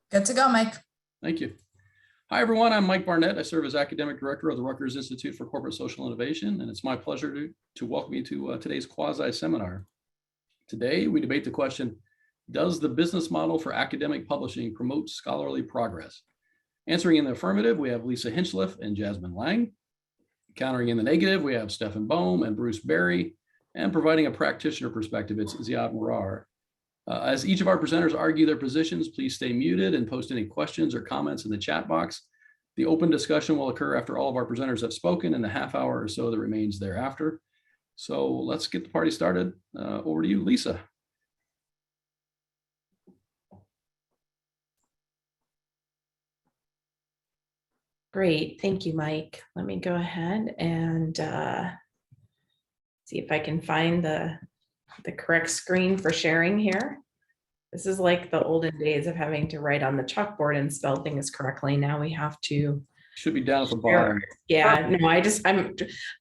Good to go, Mike. Thank you. Hi, everyone. I'm Mike Barnett. I serve as Academic Director of the Rutgers Institute for Corporate Social Innovation, and it's my pleasure to welcome you to today's QUASI seminar. Today, we debate the question, does the business model for academic publishing promote scholarly progress? Answering in the affirmative, we have Lisa Hinchliffe and Jasmin Lange. Countering in the negative, we have Steffen Boehm and Bruce Berry. And providing a practitioner perspective, it's Ziyad Marar. As each of our presenters argue their positions, please stay muted and post any questions or comments in the chat box. The open discussion will occur after all of our presenters have spoken in the half hour or so that remains thereafter. So let's get the party started. Over to you, Lisa. Great, thank you, Mike. Let me go ahead and see if I can find the correct screen for sharing here. This is like the olden days of having to write on the chalkboard and spell things correctly. Now we have to. Should be down at the bottom. Yeah, no, I'm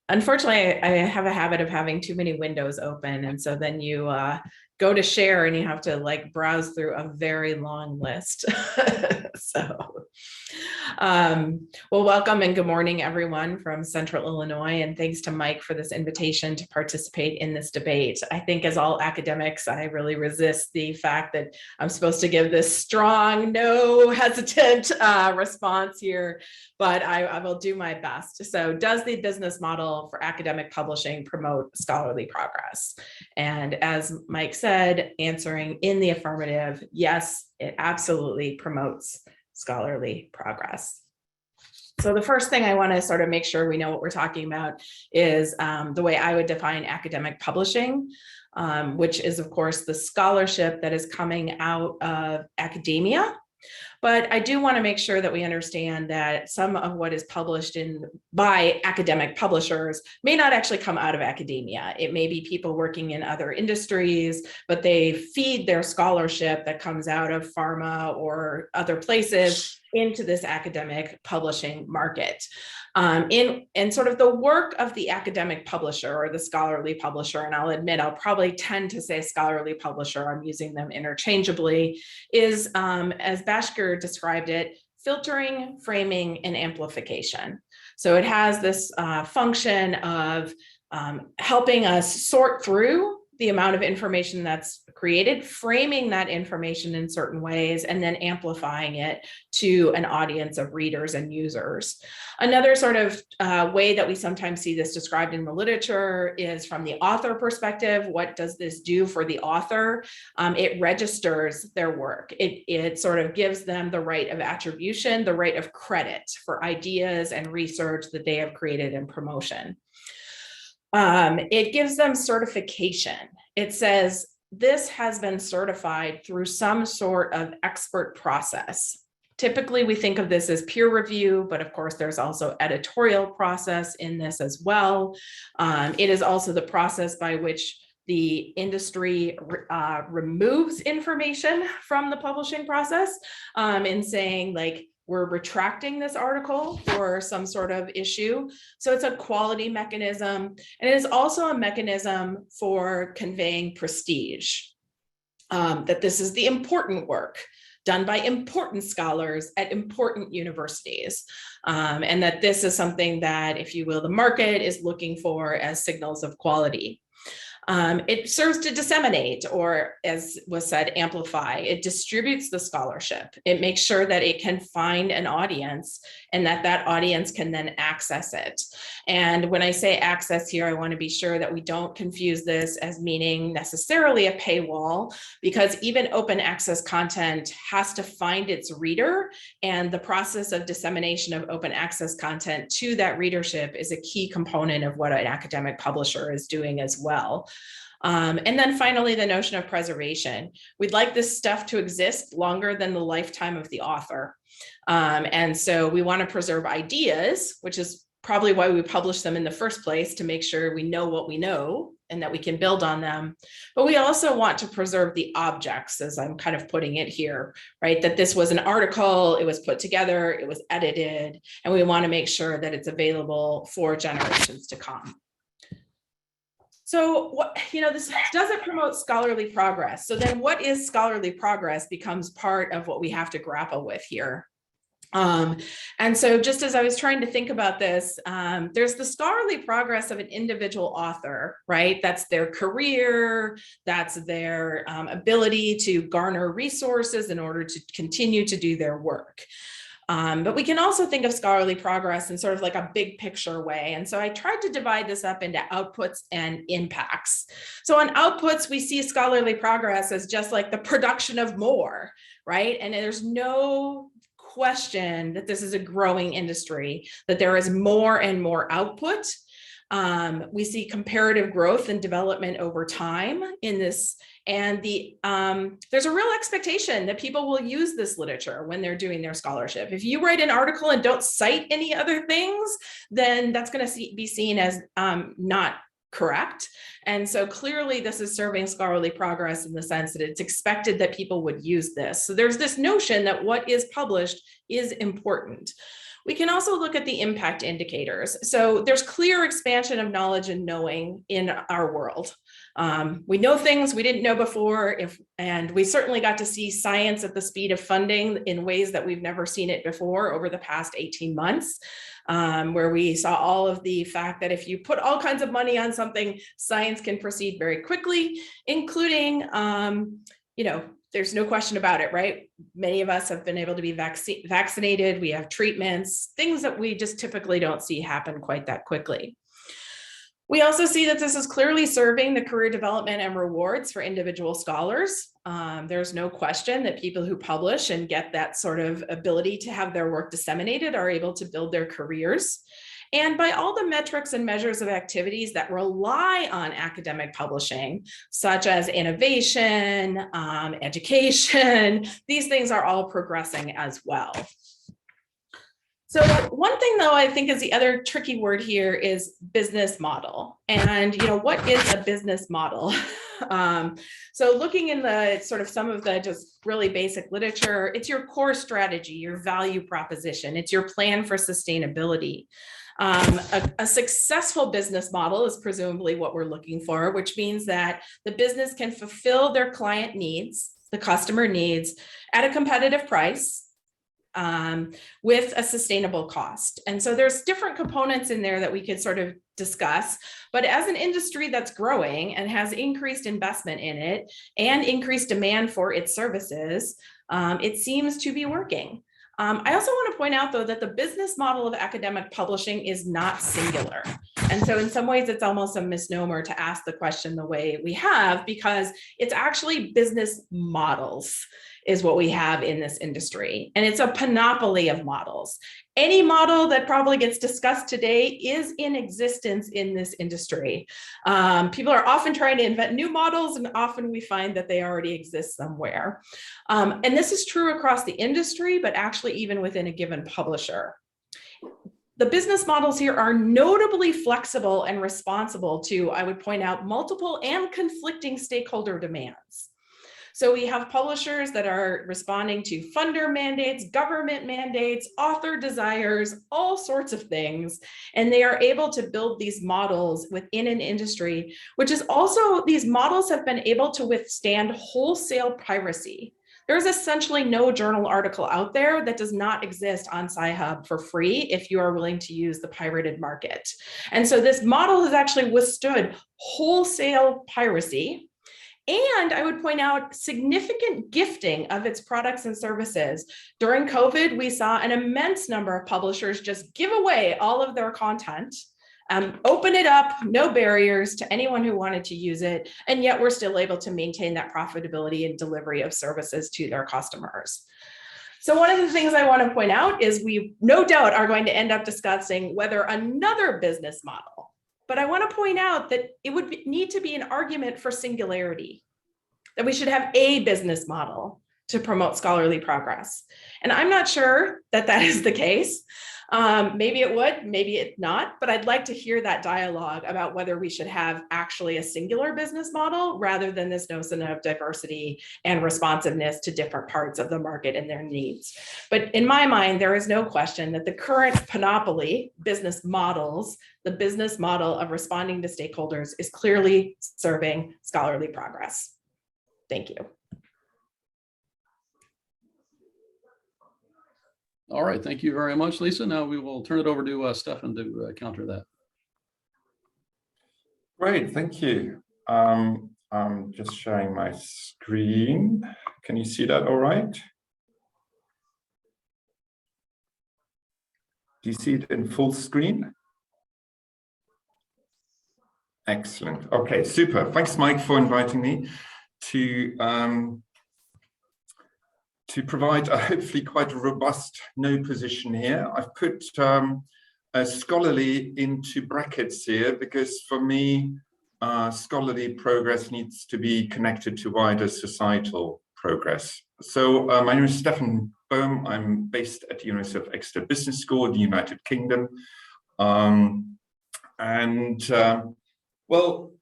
unfortunately, I have a habit of having too many windows open. And so then you go to share and you have to like browse through a very long list. Well, welcome and good morning, everyone from Central Illinois. And thanks to Mike for this invitation to participate in this debate. I think as all academics, I really resist the fact that I'm supposed to give this strong, no hesitant response here, but I will do my best. So does the business model for academic publishing promote scholarly progress? And as Mike said, answering in the affirmative, yes, it absolutely promotes scholarly progress. So the first thing I want to sort of make sure we know what we're talking about is the way I would define academic publishing, which is, of course, the scholarship that is coming out of academia. But I do want to make sure that we understand that some of what is published by academic publishers may not actually come out of academia. It may be people working in other industries, but they feed their scholarship that comes out of pharma or other places into this academic publishing market. In sort of the work of the academic publisher or the scholarly publisher, and I'll admit I'll probably tend to say scholarly publisher, I'm using them interchangeably, is, as Bashkir described it, filtering, framing, and amplification. So it has this function of helping us sort through the amount of information that's created, framing that information in certain ways, and then amplifying it to an audience of readers and users. Another sort of way that we sometimes see this described in the literature is from the author perspective. What does this do for the author? It registers their work. It sort of gives them the right of attribution, the right of credit for ideas and research that they have created in promotion. It gives them certification. It says, this has been certified through some sort of expert process. Typically, we think of this as peer review, but of course, there's also editorial process in this as well. It is also the process by which the industry removes information from the publishing process in saying, like, we're retracting this article for some sort of issue. So it's a quality mechanism. And it is also a mechanism for conveying prestige, that this is the important work done by important scholars at important universities. And that this is something that, if you will, the market is looking for as signals of quality. It serves to disseminate, or as was said, amplify. It distributes the scholarship. It makes sure that it can find an audience and that that audience can then access it. And when I say access here, I want to be sure that we don't confuse this as meaning necessarily a paywall, because even open access content has to find its reader, and the process of dissemination of open access content to that readership is a key component of what an academic publisher is doing as well. And then finally, the notion of preservation. We'd like this stuff to exist longer than the lifetime of the author. And so we want to preserve ideas, which is probably why we publish them in the first place, to make sure we know what we know and that we can build on them. But we also want to preserve the objects, as I'm kind of putting it here, right? That this was an article, it was put together, it was edited, and we want to make sure that it's available for generations to come. So what, this doesn't promote scholarly progress. So then what is scholarly progress becomes part of what we have to grapple with here. And so just as I was trying to think about this, there's the scholarly progress of an individual author, right? That's their career, that's their ability to garner resources in order to continue to do their work. But we can also think of scholarly progress in sort of like a big picture way. And so I tried to divide this up into outputs and impacts. So on outputs, we see scholarly progress as just like the production of more, right? And there's no question that this is a growing industry, that there is more and more output. We see comparative growth and development over time in this. And there's a real expectation that people will use this literature when they're doing their scholarship. If you write an article and don't cite any other things, then that's going to be seen as not correct. And so clearly this is serving scholarly progress in the sense that it's expected that people would use this. So there's this notion that what is published is important. We can also look at the impact indicators. So there's clear expansion of knowledge and knowing in our world. We know things we didn't know before, and we certainly got to see science at the speed of funding in ways that we've never seen it before over the past 18 months, where we saw all of the fact that if you put all kinds of money on something, science can proceed very quickly, including, there's no question about it, right? Many of us have been able to be vaccinated. We have treatments, things that we just typically don't see happen quite that quickly. We also see that this is clearly serving the career development and rewards for individual scholars. There's no question that people who publish and get that sort of ability to have their work disseminated are able to build their careers. And by all the metrics and measures of activities that rely on academic publishing, such as innovation, education, these things are all progressing as well. So one thing, though, I think is the other tricky word here is business model. And, what is a business model? So looking in the sort of some of the just really basic literature, it's your core strategy, your value proposition, it's your plan for sustainability. A successful business model is presumably what we're looking for, which means that the business can fulfill their client needs, the customer needs, at a competitive price, with a sustainable cost. And so there's different components in there that we could sort of discuss, but as an industry that's growing and has increased investment in it and increased demand for its services, it seems to be working. I also want to point out, though, that the business model of academic publishing is not singular. And so in some ways, it's almost a misnomer to ask the question the way we have, because it's actually business models is what we have in this industry. And it's a panoply of models. Any model that probably gets discussed today is in existence in this industry. People are often trying to invent new models, and often we find that they already exist somewhere. And this is true across the industry, but actually even within a given publisher. The business models here are notably flexible and responsive to, I would point out, multiple and conflicting stakeholder demands. So we have publishers that are responding to funder mandates, government mandates, author desires, all sorts of things. And they are able to build these models within an industry, which is also, these models have been able to withstand wholesale piracy. There's essentially no journal article out there that does not exist on Sci-Hub for free if you are willing to use the pirated market. And so this model has actually withstood wholesale piracy. And I would point out significant gifting of its products and services. During COVID, we saw an immense number of publishers just give away all of their content, open it up, no barriers to anyone who wanted to use it. And yet we're still able to maintain that profitability and delivery of services to their customers. So one of the things I want to point out is we no doubt are going to end up discussing whether another business model. But I want to point out that it would need to be an argument for singularity, that we should have a business model, to promote scholarly progress. And I'm not sure that that is the case. Maybe it would, maybe it not, but I'd like to hear that dialogue about whether we should have actually a singular business model rather than this notion of diversity and responsiveness to different parts of the market and their needs. But in my mind, there is no question that the current panoply business models, the business model of responding to stakeholders, is clearly serving scholarly progress. Thank you. All right, thank you very much, Lisa. Now we will turn it over to Steffen to counter that. Great, thank you. I'm just sharing my screen. Can you see that all right? Do you see it in full screen? Excellent. Okay, super. Thanks, Mike, for inviting me to provide a hopefully quite robust no position here. I've put scholarly into brackets here because for me, scholarly progress needs to be connected to wider societal progress. So my name is Steffen Boehm. I'm based at the University of Exeter Business School in the United Kingdom. Well,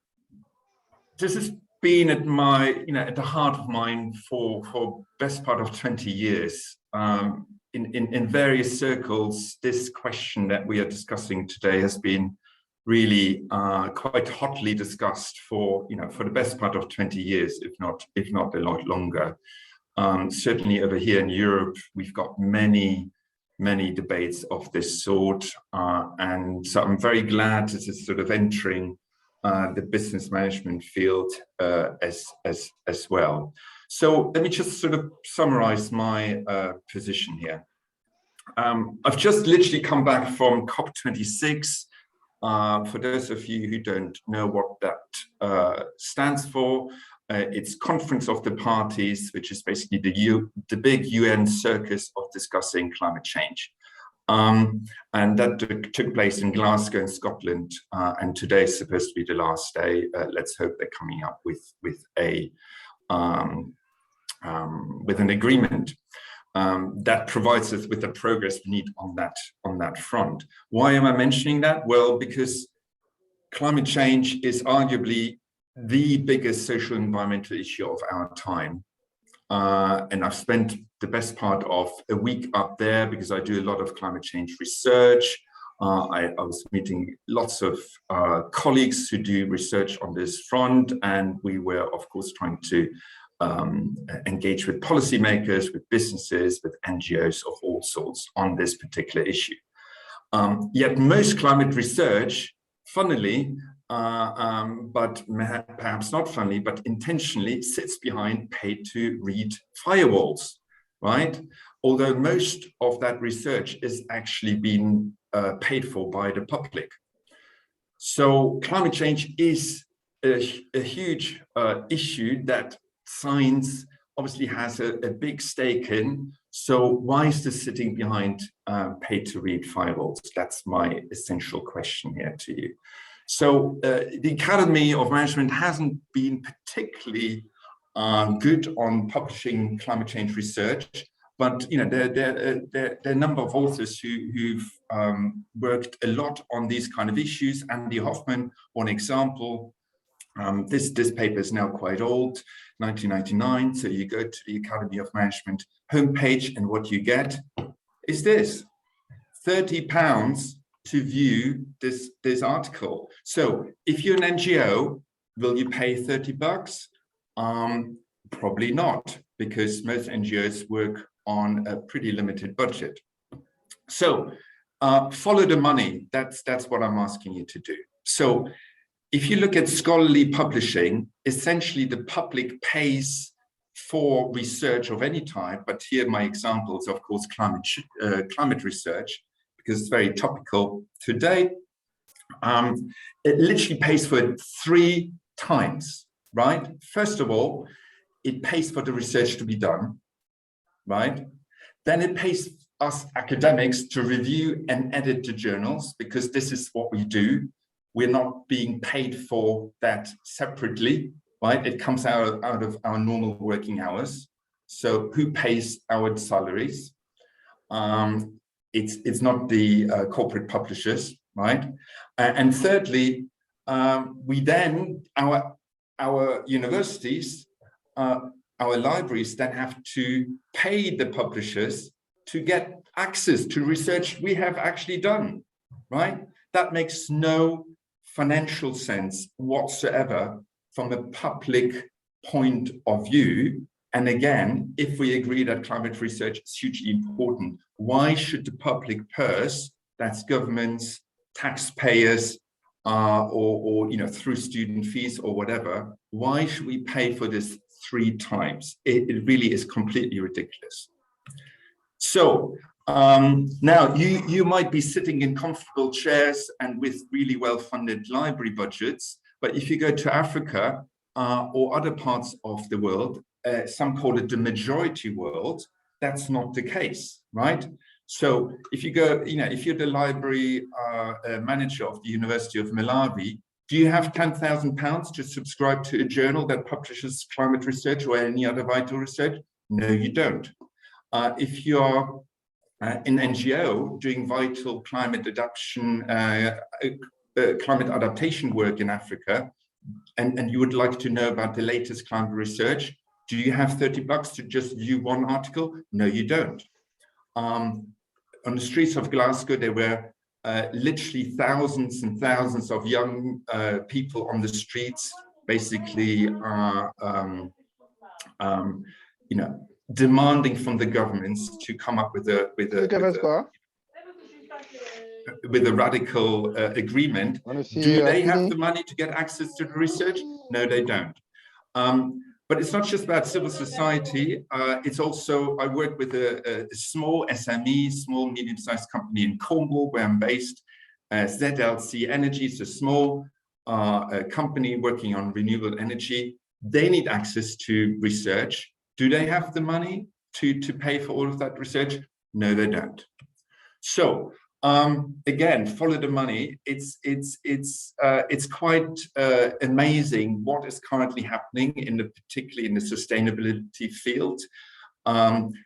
this has been at my, at the heart of mine for best part of 20 years. In various circles, this question that we are discussing today has been really quite hotly discussed for the best part of 20 years, if not a lot longer. Certainly over here in Europe, we've got many debates of this sort, and so I'm very glad this is sort of entering the business management field as well. So let me just sort of summarize my position here. I've just literally come back from COP26. For those of you who don't know what that stands for, it's Conference of the Parties, which is basically the big UN circus of discussing climate change. And that took place in Glasgow in Scotland, and today is supposed to be the last day. Let's hope they're coming up with an agreement that provides us with the progress we need on that front. Why am I mentioning that? Well, because climate change is arguably the biggest social and environmental issue of our time. And I've spent the best part of a week up there because I do a lot of climate change research. I was meeting lots of colleagues who do research on this front, and we were, of course, trying to engage with policymakers, with businesses, with NGOs of all sorts on this particular issue. Yet most climate research, funnily, but perhaps not funnily, but intentionally sits behind pay-to-read firewalls, right? Although most of that research is actually being paid for by the public. So climate change is a huge issue that science obviously has a big stake in. So why is this sitting behind pay-to-read firewalls? That's my essential question here to you. So the Academy of Management hasn't been particularly good on publishing climate change research, but there are a number of authors who've worked a lot on these kind of issues. Andy Hoffman, one example. This paper is now quite old, 1999. So you go to the Academy of Management homepage, and what you get is this: £30 to view this article. So if you're an NGO, will you pay $30? Probably not, because most NGOs work on a pretty limited budget. So follow the money. That's what I'm asking you to do. So if you look at scholarly publishing, essentially the public pays for research of any type, but here my example is, of course, climate research, because it's very topical today. It literally pays for it 3 times, right? First of all, it pays for the research to be done, right? Then it pays us academics to review and edit the journals, because this is what we do. We're not being paid for that separately, right? It comes out of our normal working hours. So who pays our salaries? It's not the corporate publishers, right? And thirdly, we then, our universities, our libraries then have to pay the publishers to get access to research we have actually done, right? That makes no financial sense whatsoever from a public point of view. And again, if we agree that climate research is hugely important, why should the public purse, that's governments, taxpayers, or through student fees or whatever, why should we pay for this 3 times? It really is completely ridiculous. So now you might be sitting in comfortable chairs and with really well-funded library budgets, but if you go to Africa or other parts of the world, some call it the majority world, that's not the case, right? So if you go, if you're the library manager of the University of Malawi, do you have £10,000 to subscribe to a journal that publishes climate research or any other vital research? No, you don't. If you're an NGO doing vital climate adaptation work in Africa, and you would like to know about the latest climate research, do you have $30 to just view one article? No, you don't. On the streets of Glasgow, there were literally thousands and thousands of young people on the streets, basically, demanding from the governments to come up with a radical agreement. Do they have the money to get access to the research? No, they don't. But it's not just about civil society. It's also, I work with a small SME, small medium-sized company in Cornwall, where I'm based. ZLC Energy is a small company working on renewable energy. They need access to research. Do they have the money to pay for all of that research? No, they don't. So again, follow the money. It's quite amazing what is currently happening particularly in the sustainability field.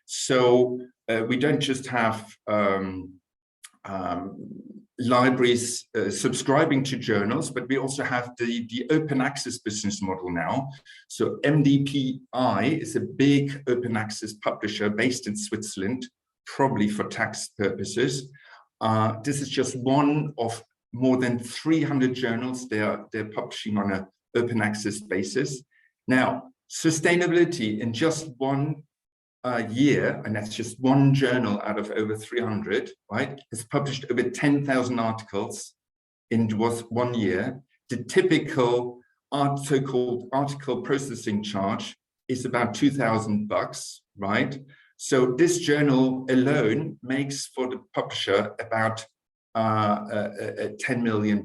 So we don't just have libraries subscribing to journals, but we also have the open access business model now. So MDPI is a big open access publisher based in Switzerland, probably for tax purposes. This is just one of more than 300 journals they're publishing on an open access basis. Now, sustainability in just one year, and that's just one journal out of over 300, right, has published over 10,000 articles in just 1 year. The typical so-called article processing charge is about $2,000, right? So this journal alone makes for the publisher about $10 million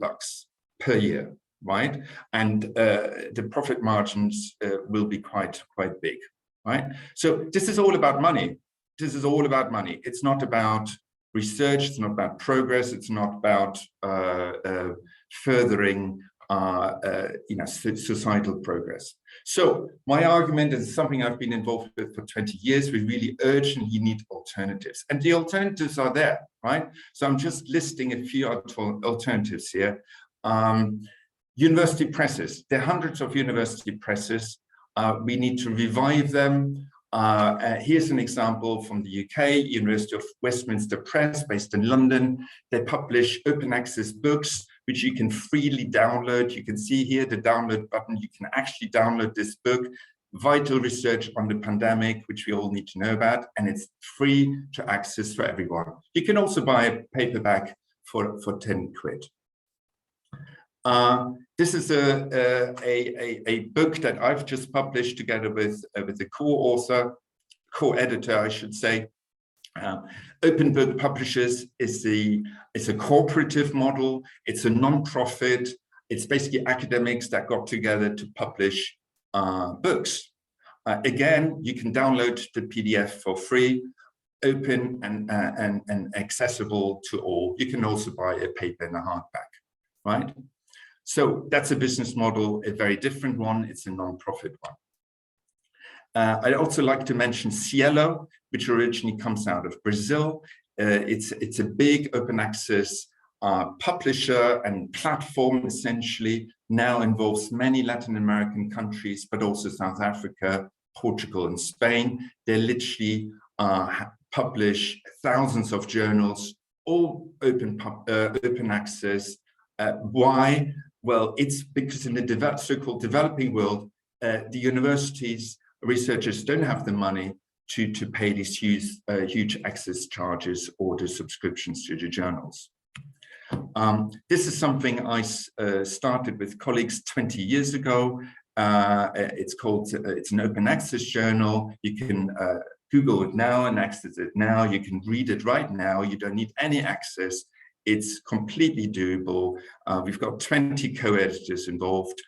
per year, right? And the profit margins will be quite big, right? So this is all about money. This is all about money. It's not about research. It's not about progress. It's not about furthering societal progress. So my argument is something I've been involved with for 20 years. We really urgently need alternatives, and the alternatives are there, right? So I'm just listing a few alternatives here. University presses. There are hundreds of university presses. We need to revive them. Here's an example from the UK, University of Westminster Press, based in London. They publish open access books, which you can freely download. You can see here the download button. You can actually download this book, Vital Research on the Pandemic, which we all need to know about, and it's free to access for everyone. You can also buy a paperback for 10 quid. This is a book that I've just published together with the co-editor, I should say. Open Book Publishers is a cooperative model. It's a non-profit. It's basically academics that got together to publish books. Again, you can download the PDF for free, open and accessible to all. You can also buy a paper and a hardback, right? So that's a business model, a very different one. It's a non-profit one. I'd also like to mention Cielo, which originally comes out of Brazil. It's a big open access publisher and platform, essentially, now involves many Latin American countries, but also South Africa, Portugal, and Spain. They literally publish thousands of journals, all open access. Why? Well, it's because in the so-called developing world, the universities, researchers don't have the money to pay these huge access charges or the subscriptions to the journals. This is something I started with colleagues 20 years ago. It's an open access journal. You can Google it now and access it now. You can read it right now. You don't need any access. It's completely doable. We've got 20 co-editors involved,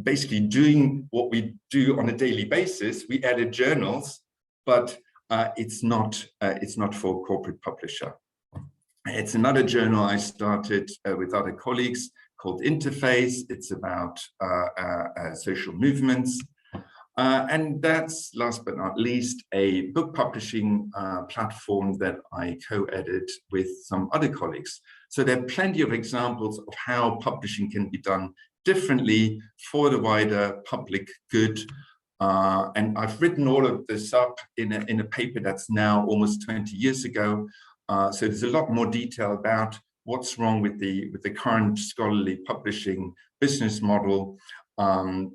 basically doing what we do on a daily basis. We edit journals, but it's not for a corporate publisher. It's another journal I started with other colleagues called Interface. It's about social movements. And that's, last but not least, a book publishing platform that I co-edit with some other colleagues. So there are plenty of examples of how publishing can be done differently for the wider public good. And I've written all of this up in a paper that's now almost 20 years ago. So there's a lot more detail about what's wrong with the current scholarly publishing business model, and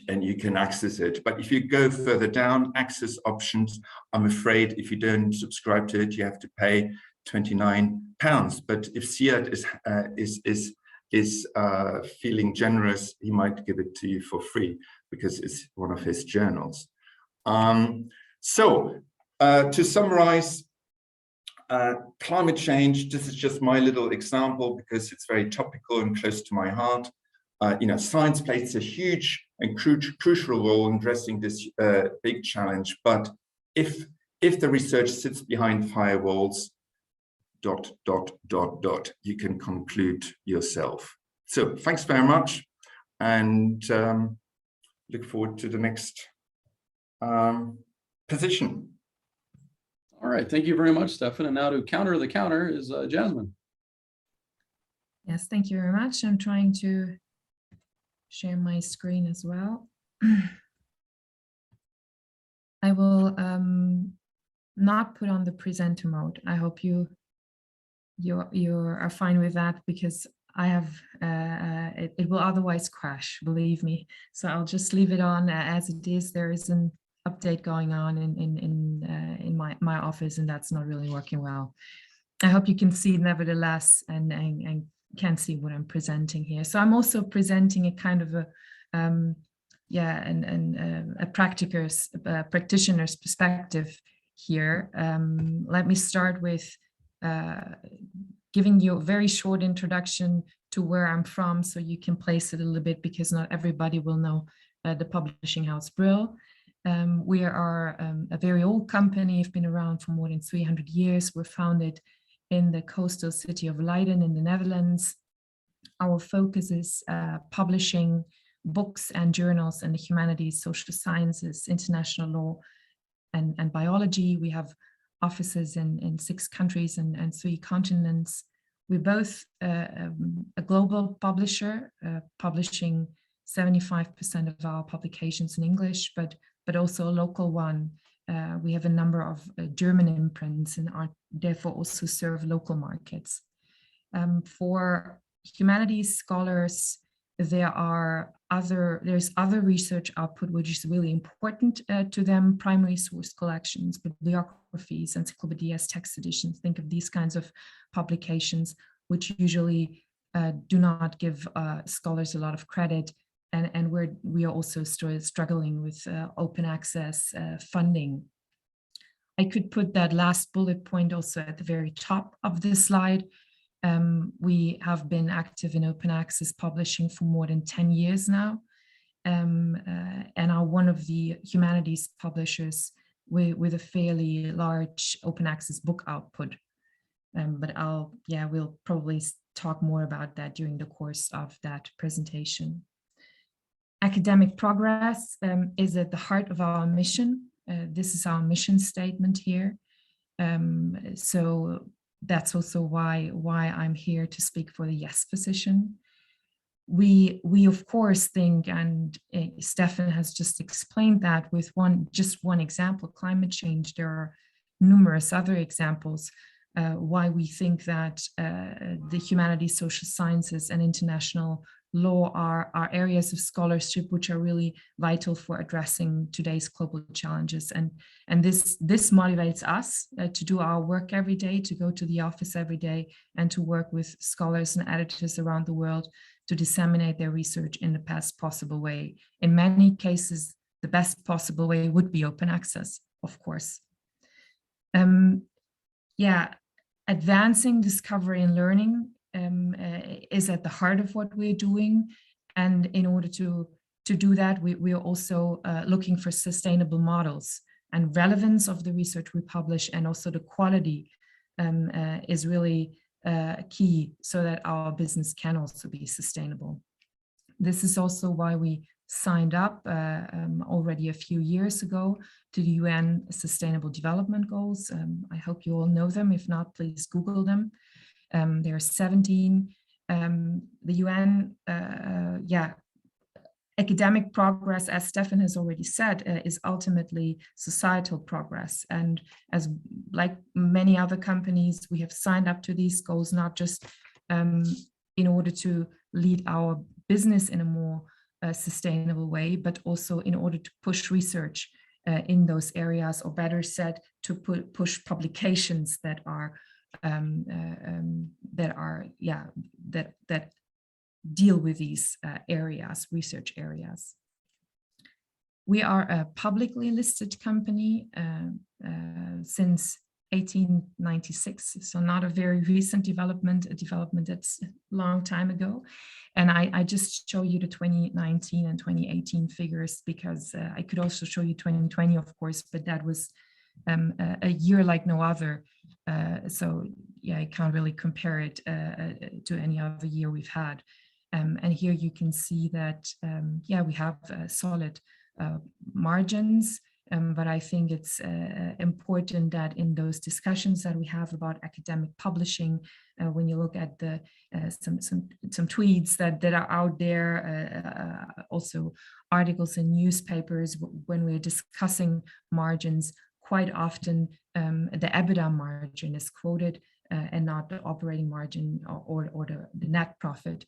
you can access it. But if you go further down, access options, I'm afraid if you don't subscribe to it, you have to pay £29. But if Ziyad is feeling generous, he might give it to you for free because it's one of his journals. So to summarize, climate change, this is just my little example because it's very topical and close to my heart. Science plays a huge and crucial role in addressing this big challenge. But if the research sits behind firewalls, ... you can conclude yourself. So thanks very much, and look forward to the next position. All right, thank you very much, Steffen. And now to counter the counter is Jasmin. Yes, thank you very much. I'm trying to share my screen as well. I will not put on the presenter mode. I hope you are fine with that, because I have it will otherwise crash, believe me. So I'll just leave it on as it is. There is an update going on in my office, and that's not really working well. I hope you can see nevertheless and can see what I'm presenting here. So I'm also presenting a kind of a practitioner's perspective here. Let me start with giving you a very short introduction to where I'm from, so you can place it a little bit, because not everybody will know the publishing house Brill. We are a very old company. We've been around for more than 300 years. We're founded in the coastal city of Leiden in the Netherlands. Our focus is publishing books and journals in the humanities, social sciences, international law, and biology. We have offices in 6 countries and 3 continents. We're both a global publisher, publishing 75% of our publications in English, but also a local one. We have a number of German imprints and are therefore also serve local markets. For humanities scholars, there's other research output which is really important to them: primary source collections, bibliographies, encyclopedias, text editions. Think of these kinds of publications, which usually do not give scholars a lot of credit, and we are also struggling with open access funding. I could put that last bullet point also at the very top of this slide. We have been active in open access publishing for more than 10 years now, and are one of the humanities publishers with a fairly large open access book output. But we'll probably talk more about that during the course of that presentation. Academic progress is at the heart of our mission. This is our mission statement here. So that's also why I'm here to speak for the yes position. We of course think, and Steffen has just explained that with just one example, climate change. There are numerous other examples why we think that the humanities, social sciences, and international law are areas of scholarship which are really vital for addressing today's global challenges. And this motivates us to do our work every day, to go to the office every day, and to work with scholars and editors around the world to disseminate their research in the best possible way. In many cases, the best possible way would be open access, of course. Advancing discovery and learning is at the heart of what we're doing. And in order to do that, we are also looking for sustainable models, and relevance of the research we publish, and also the quality is really key, so that our business can also be sustainable. This is also why we signed up already a few years ago to the UN Sustainable Development Goals. I hope you all know them. If not, please Google them. There are 17. The UN, academic progress, as Steffen has already said, is ultimately societal progress. And as like many other companies, we have signed up to these goals, not just in order to lead our business in a more sustainable way, but also in order to push research in those areas, or better said, to push publications that deal with these areas, research areas. We are a publicly listed company since 1896, so not a very recent development, a development that's a long time ago. And I just show you the 2019 and 2018 figures because I could also show you 2020, of course, but that was a year like no other. So yeah, I can't really compare it to any other year we've had. And here you can see that, we have solid margins. But I think it's important that in those discussions that we have about academic publishing, when you look at the some tweets that are out there, also articles in newspapers, when we're discussing margins, quite often the EBITDA margin is quoted and not the operating margin or the net profit.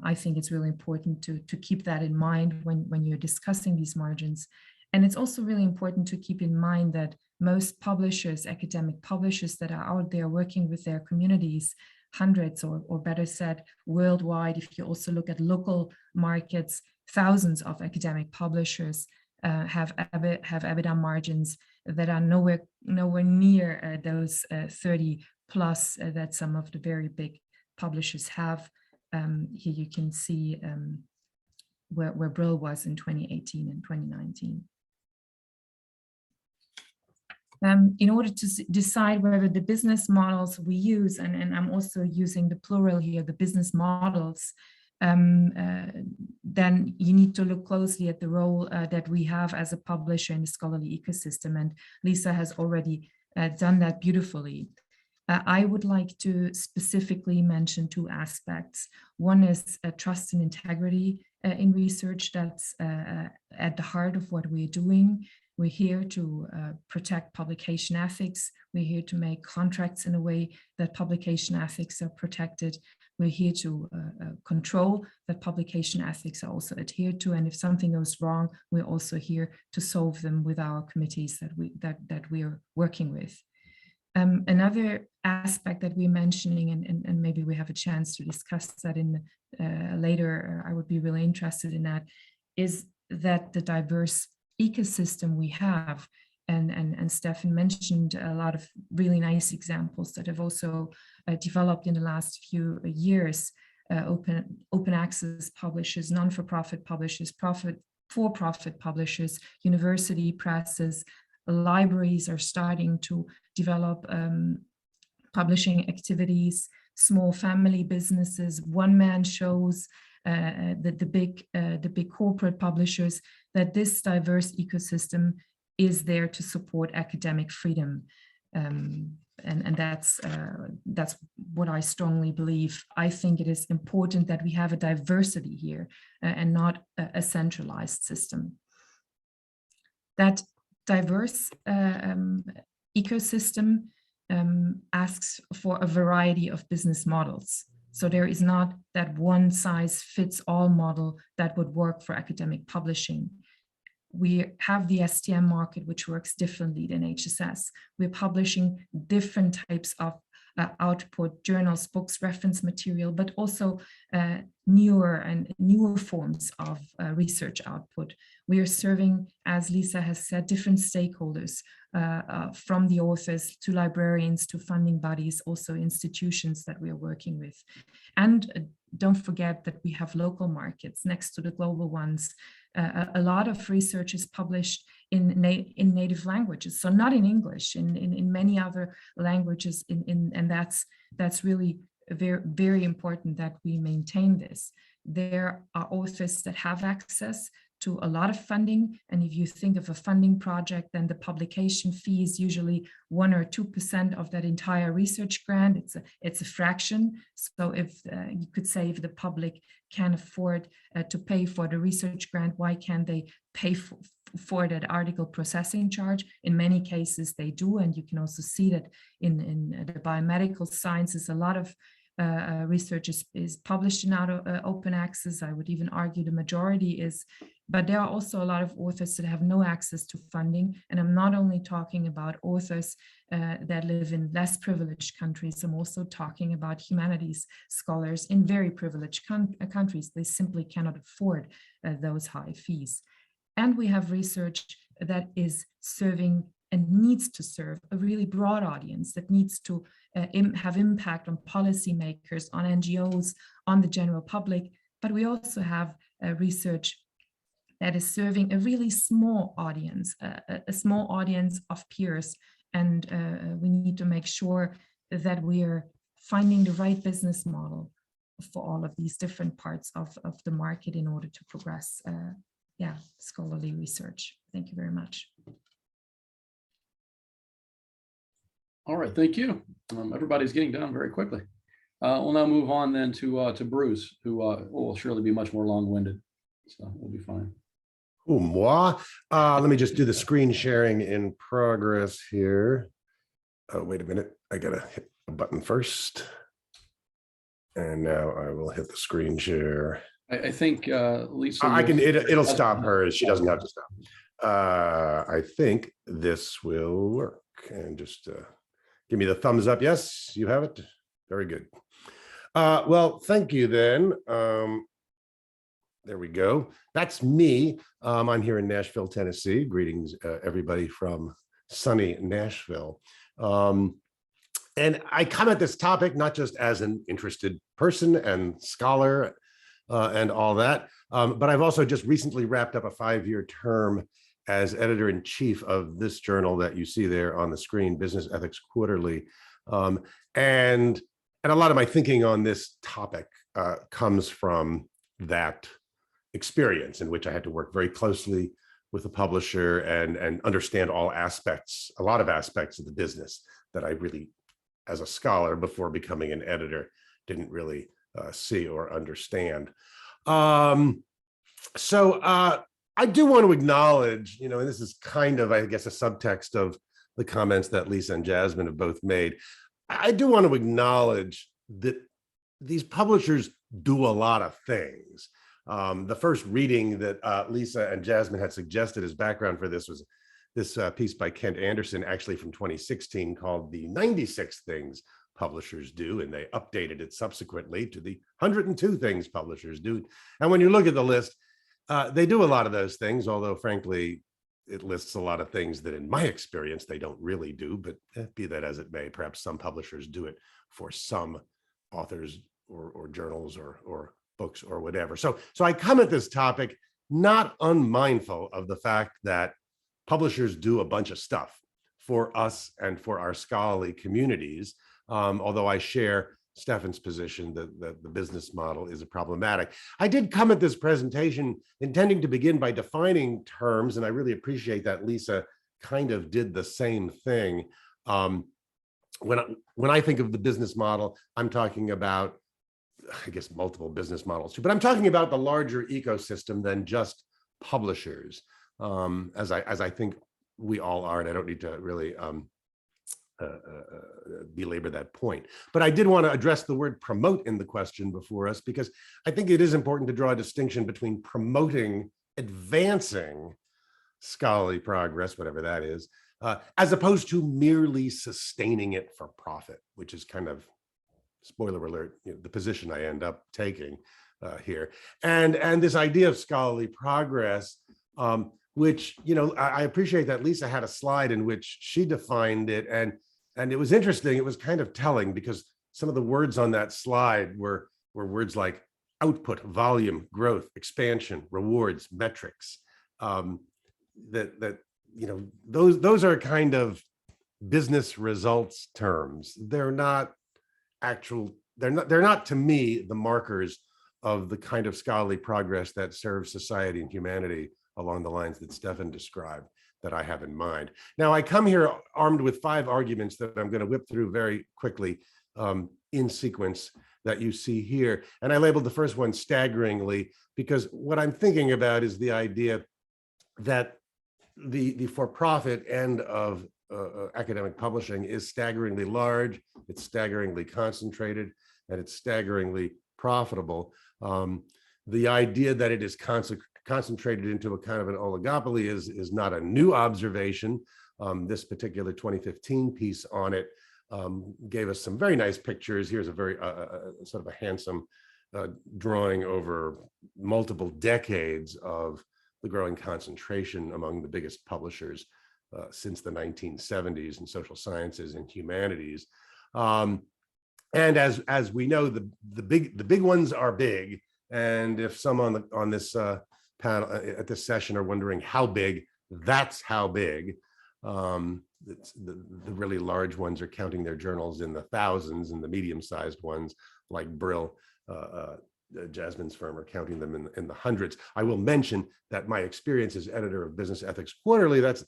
I think it's really important to keep that in mind when you're discussing these margins. And it's also really important to keep in mind that most publishers, academic publishers that are out there working with their communities, hundreds or better said, worldwide, if you also look at local markets, thousands of academic publishers have EBITDA margins that are nowhere near those 30 plus that some of the very big publishers have. Here you can see where Brill was in 2018 and 2019. In order to decide whether the business models we use, and I'm also using the plural here, the business models, then you need to look closely at the role that we have as a publisher in the scholarly ecosystem. And Lisa has already done that beautifully. I would like to specifically mention two aspects. One is trust and integrity in research. That's at the heart of what we're doing. We're here to protect publication ethics. We're here to make contracts in a way that publication ethics are protected. We're here to control that publication ethics are also adhered to. And if something goes wrong, we're also here to solve them with our committees that we are working with. Another aspect that we're mentioning, and maybe we have a chance to discuss that in later, I would be really interested in that, is that the diverse ecosystem we have, and Steffen mentioned a lot of really nice examples that have also developed in the last few years, open access publishers, non-for-profit publishers, for-profit publishers, university presses, libraries are starting to develop publishing activities, small family businesses, one-man shows, the big corporate publishers, that this diverse ecosystem is there to support academic freedom. And that's what I strongly believe. I think it is important that we have a diversity here and not a centralized system. That diverse ecosystem asks for a variety of business models. So there is not that one size fits all model that would work for academic publishing. We have the STM market, which works differently than HSS. We're publishing different types of output, journals, books, reference material, but also newer forms of research output. We are serving, as Lisa has said, different stakeholders, from the authors to librarians to funding bodies, also institutions that we are working with. And don't forget that we have local markets next to the global ones. A lot of research is published in native languages, so not in English, in many other languages, and that's really very, very important that we maintain this. There are authors that have access to a lot of funding, and if you think of a funding project, then the publication fee is usually 1 or 2% of that entire research grant. It's a fraction. So if you could say if the public can afford to pay for the research grant, why can't they pay for that article processing charge? In many cases they do, and you can also see that in the biomedical sciences, a lot of research is published in open access. I would even argue the majority is, but there are also a lot of authors that have no access to funding. And I'm not only talking about authors that live in less privileged countries, I'm also talking about humanities scholars in very privileged countries. They simply cannot afford those high fees. And we have research that is serving and needs to serve a really broad audience, that needs to have impact on policymakers, on NGOs, on the general public. But we also have research that is serving a really small audience, a small audience of peers. And we need to make sure that we are finding the right business model for all of these different parts of the market in order to progress scholarly research. Thank you very much. All right, thank you. Everybody's getting done very quickly. We'll now move on then to Bruce, who will surely be much more long-winded, so we'll be fine. Moi. Let me just do the screen sharing in progress here. Oh, wait a minute. I gotta hit a button first. And now I will hit the screen share. I think Lisa. I can. It'll stop her. She doesn't have to stop. I think this will work. And just give me the thumbs up. Yes, you have it. Very good. Well, thank you then. There we go. That's me. I'm here in Nashville, Tennessee. Greetings, everybody from sunny Nashville. And I come at this topic not just as an interested person and scholar and all that, but I've also just recently wrapped up a 5-year term as editor-in-chief of this journal that you see there on the screen, Business Ethics Quarterly. And a lot of my thinking on this topic comes from that experience in which I had to work very closely with a publisher and understand all aspects, a lot of aspects of the business that I really, as a scholar before becoming an editor, didn't really see or understand. So I do want to acknowledge, and this is kind of, I guess, a subtext of the comments that Lisa and Jasmin have both made. I do want to acknowledge that these publishers do a lot of things. The first reading that Lisa and Jasmin had suggested as background for this was this piece by Kent Anderson, actually from 2016, called The 96 Things Publishers Do, and they updated it subsequently to the 102 Things Publishers Do. And when you look at the list, they do a lot of those things, although frankly, it lists a lot of things that in my experience, they don't really do, but be that as it may, perhaps some publishers do it for some authors or journals or books or whatever. So I come at this topic not unmindful of the fact that publishers do a bunch of stuff for us and for our scholarly communities, although I share Steffan's position that the business model is problematic. I did come at this presentation intending to begin by defining terms, and I really appreciate that Lisa kind of did the same thing. When I think of the business model, I'm talking about, I guess, multiple business models too, but I'm talking about the larger ecosystem than just publishers, as I think we all are, and I don't need to really belabor that point. But I did want to address the word promote in the question before us, because I think it is important to draw a distinction between promoting, advancing scholarly progress, whatever that is, as opposed to merely sustaining it for profit, which is kind of, spoiler alert, the position I end up taking here. And this idea of scholarly progress, which, I appreciate that Lisa had a slide in which she defined it, and it was interesting. It was kind of telling, because some of the words on that slide were words like output, volume, growth, expansion, rewards, metrics. Those are kind of business results terms. They're not to me the markers of the kind of scholarly progress that serves society and humanity along the lines that Steffen described, that I have in mind. Now, I come here armed with 5 arguments that I'm going to whip through very quickly in sequence that you see here. And I labeled the first one staggeringly, because what I'm thinking about is the idea that the for-profit end of academic publishing is staggeringly large, it's staggeringly concentrated, and it's staggeringly profitable. The idea that it is concentrated into a kind of an oligopoly is not a new observation. This particular 2015 piece on it gave us some very nice pictures. Here's a very sort of a handsome drawing over multiple decades of the growing concentration among the biggest publishers since the 1970s in social sciences and humanities. And as we know, the big ones are big. And if some on this panel at this session are wondering how big, that's how big. It's the really large ones are counting their journals in the thousands, and the medium-sized ones like Brill, Jasmin's firm, are counting them in the hundreds. I will mention that my experience as editor of Business Ethics Quarterly, that's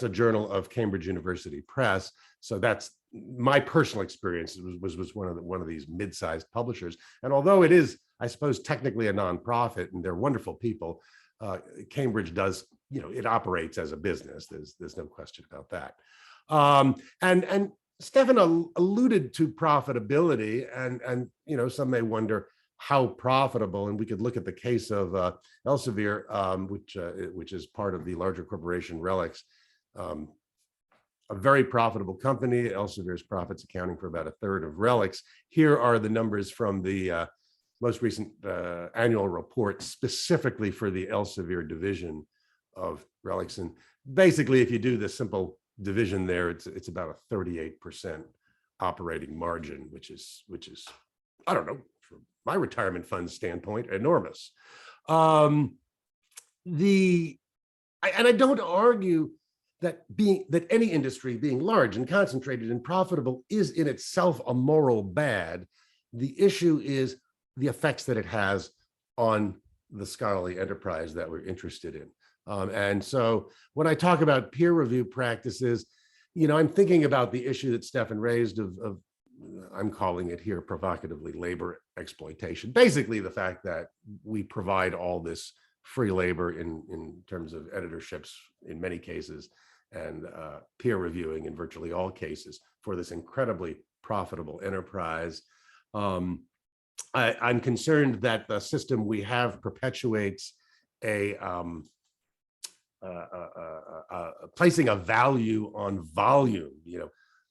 a journal of Cambridge University Press. So that's my personal experience. Was one of these mid-sized publishers. And although it is, I suppose, technically a nonprofit, and they're wonderful people, Cambridge does, it operates as a business. There's no question about that. And Steffen alluded to profitability, and some may wonder how profitable. And we could look at the case of Elsevier, which is part of the larger corporation Relics, a very profitable company. Elsevier's profits accounting for about 1/3 of Relics. Here are the numbers from the most recent annual report, specifically for the Elsevier division of Relics. And basically, if you do the simple division there, it's about a 38% operating margin, which is, I don't know, from my retirement fund standpoint, enormous. And I don't argue that any industry being large and concentrated and profitable is in itself a moral bad. The issue is the effects that it has on the scholarly enterprise that we're interested in. And so when I talk about peer review practices, I'm thinking about the issue that Steffen raised of I'm calling it here provocatively labor exploitation. Basically, the fact that we provide all this free labor in terms of editorships in many cases, and peer reviewing in virtually all cases for this incredibly profitable enterprise. I'm concerned that the system we have perpetuates placing a value on volume.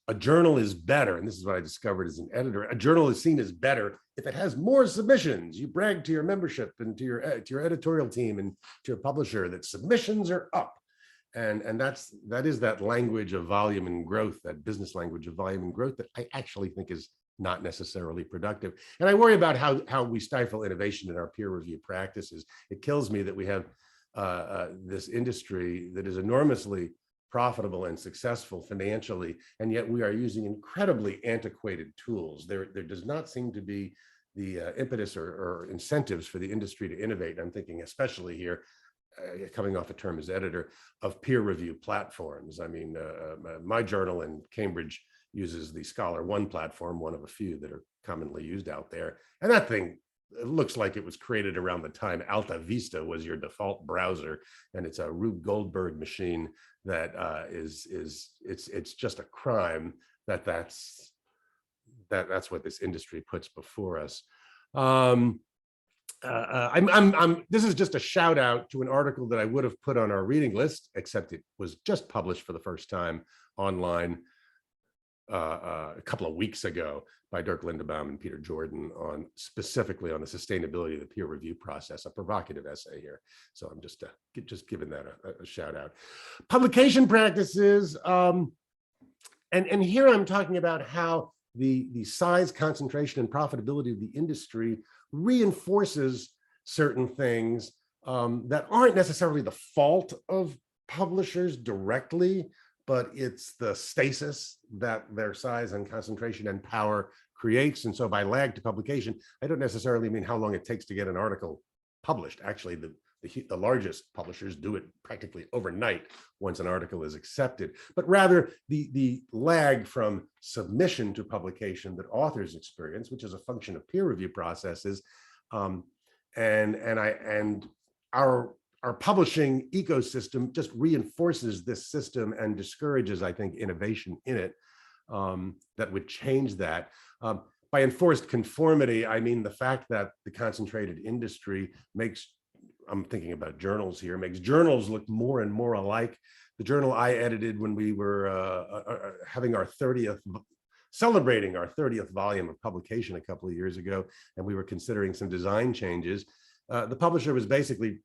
A journal is better, and this is what I discovered as an editor. A journal is seen as better if it has more submissions. You brag to your membership and to your editorial team and to your publisher that submissions are up, and that is that language of volume and growth, that business language of volume and growth that I actually think is not necessarily productive. And I worry about how we stifle innovation in our peer review practices. It kills me that we have this industry that is enormously profitable and successful financially, and yet we are using incredibly antiquated tools. There does not seem to be the impetus or incentives for the industry to innovate. I'm thinking especially here, coming off a term as editor, of peer review platforms. I mean, my journal in Cambridge uses the Scholar One platform, one of a few that are commonly used out there. And that thing, it looks like it was created around the time Alta Vista was your default browser, and it's a Rube Goldberg machine that it's just a crime that's what this industry puts before us. This is just a shout out to an article that I would have put on our reading list, except it was just published for the first time online a couple of weeks ago by Dirk Lindebaum and Peter Jordan specifically on the sustainability of the peer review process, a provocative essay here. So I'm just giving that a shout out. Publication practices, and here I'm talking about how the size, concentration, and profitability of the industry reinforces certain things that aren't necessarily the fault of publishers directly, but it's the stasis that their size and concentration and power creates. And so by lag to publication, I don't necessarily mean how long it takes to get an article published. Actually, the largest publishers do it practically overnight once an article is accepted, but rather the lag from submission to publication that authors experience, which is a function of peer review processes. And our publishing ecosystem just reinforces this system and discourages, I think, innovation in it that would change that. By enforced conformity, I mean the fact that the concentrated industry makes, I'm thinking about journals here, makes journals look more and more alike. The journal I edited when we were having our 30th, celebrating our 30th volume of publication a couple of years ago, and we were considering some design changes. The publisher was basically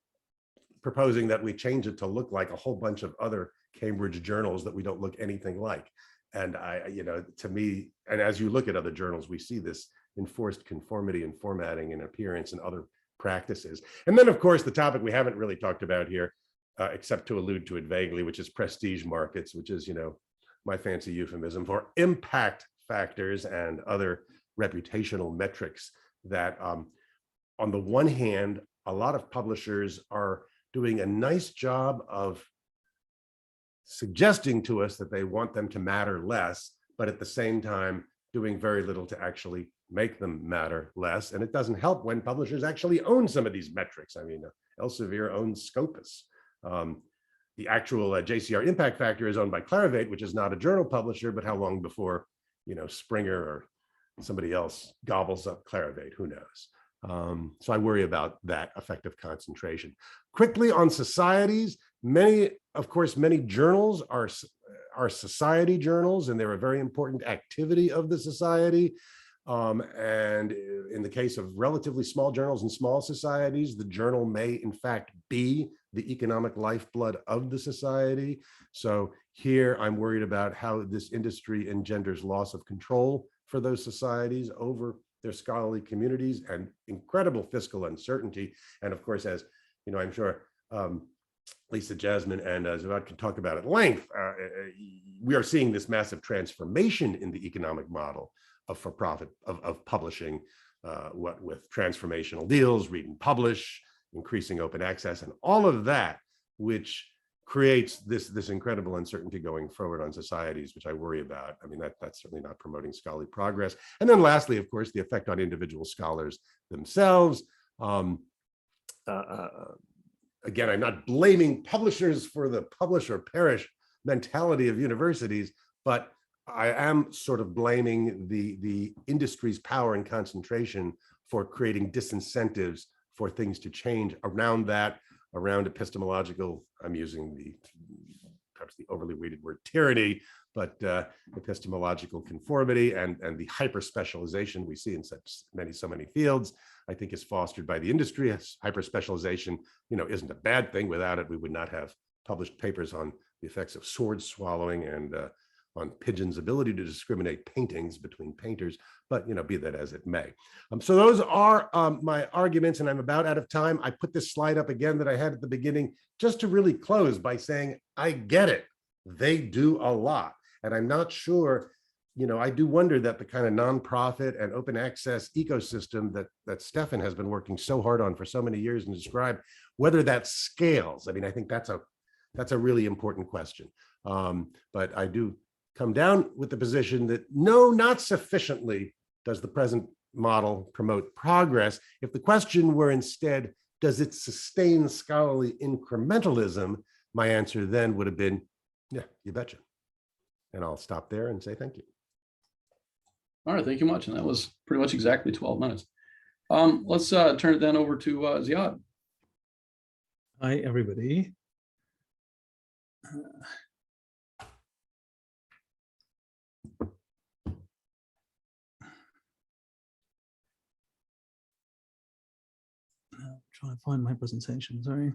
proposing that we change it to look like a whole bunch of other Cambridge journals that we don't look anything like. And to me, and as you look at other journals, we see this enforced conformity in formatting and appearance and other practices. And then, of course, the topic we haven't really talked about here, except to allude to it vaguely, which is prestige markets, which is, my fancy euphemism for impact factors and other reputational metrics that, on the one hand, a lot of publishers are doing a nice job of suggesting to us that they want them to matter less, but at the same time, doing very little to actually make them matter less. And it doesn't help when publishers actually own some of these metrics. I mean, Elsevier owns Scopus. The actual JCR impact factor is owned by Clarivate, which is not a journal publisher, but how long before, Springer or somebody else gobbles up Clarivate, who knows? So I worry about that effective concentration. Quickly on societies, many journals are society journals, and they're a very important activity of the society. And in the case of relatively small journals and small societies, the journal may in fact be the economic lifeblood of the society. So here I'm worried about how this industry engenders loss of control for those societies over their scholarly communities and incredible fiscal uncertainty. And of course, as you know, I'm sure Lisa, Jasmin, and Ziyad can talk about at length, we are seeing this massive transformation in the economic model of for-profit of publishing, what with transformational deals, read and publish, increasing open access, and all of that, which creates this incredible uncertainty going forward on societies, which I worry about. I mean, that's certainly not promoting scholarly progress. And then lastly, of course, the effect on individual scholars themselves. Again, I'm not blaming publishers for the publish or perish mentality of universities, but I am sort of blaming the industry's power and concentration for creating disincentives for things to change around that, around epistemological, I'm using perhaps the overly weighted word tyranny, but epistemological conformity and the hyper specialization we see in so many fields, I think is fostered by the industry. Hyper specialization, isn't a bad thing. Without it, we would not have published papers on the effects of sword swallowing and on pigeons' ability to discriminate paintings between painters, but be that as it may. So those are my arguments, and I'm about out of time. I put this slide up again that I had at the beginning just to really close by saying, I get it. They do a lot. And I'm not sure, I do wonder that the kind of nonprofit and open access ecosystem that Steffen has been working so hard on for so many years and described, whether that scales. I mean, I think that's a really important question. But I do come down with the position that no, not sufficiently does the present model promote progress. If the question were instead, does it sustain scholarly incrementalism? My answer then would have been, yeah, you betcha. And I'll stop there and say thank you. All right, thank you much. And that was pretty much exactly 12 minutes. Let's turn it then over to Ziyad. Hi, everybody. Try to find my presentation, sorry.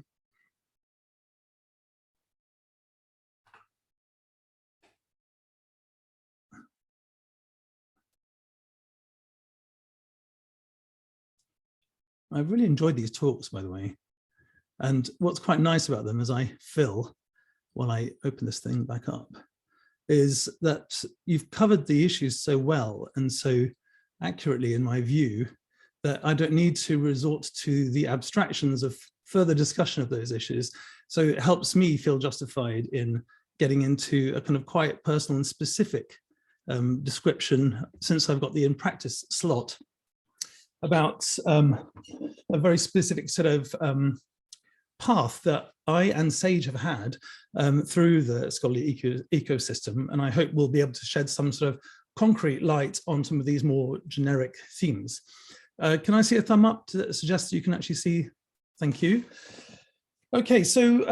I've really enjoyed these talks, by the way. And what's quite nice about them as I fill, while I open this thing back up, is that you've covered the issues so well and so accurately, in my view, that I don't need to resort to the abstractions of further discussion of those issues. So it helps me feel justified in getting into a kind of quite personal and specific description, since I've got the in practice slot, about a very specific sort of path that I and Sage have had through the scholarly ecosystem, and I hope we'll be able to shed some sort of concrete light on some of these more generic themes. Can I see a thumb up to suggest you can actually see? Thank you. Okay, so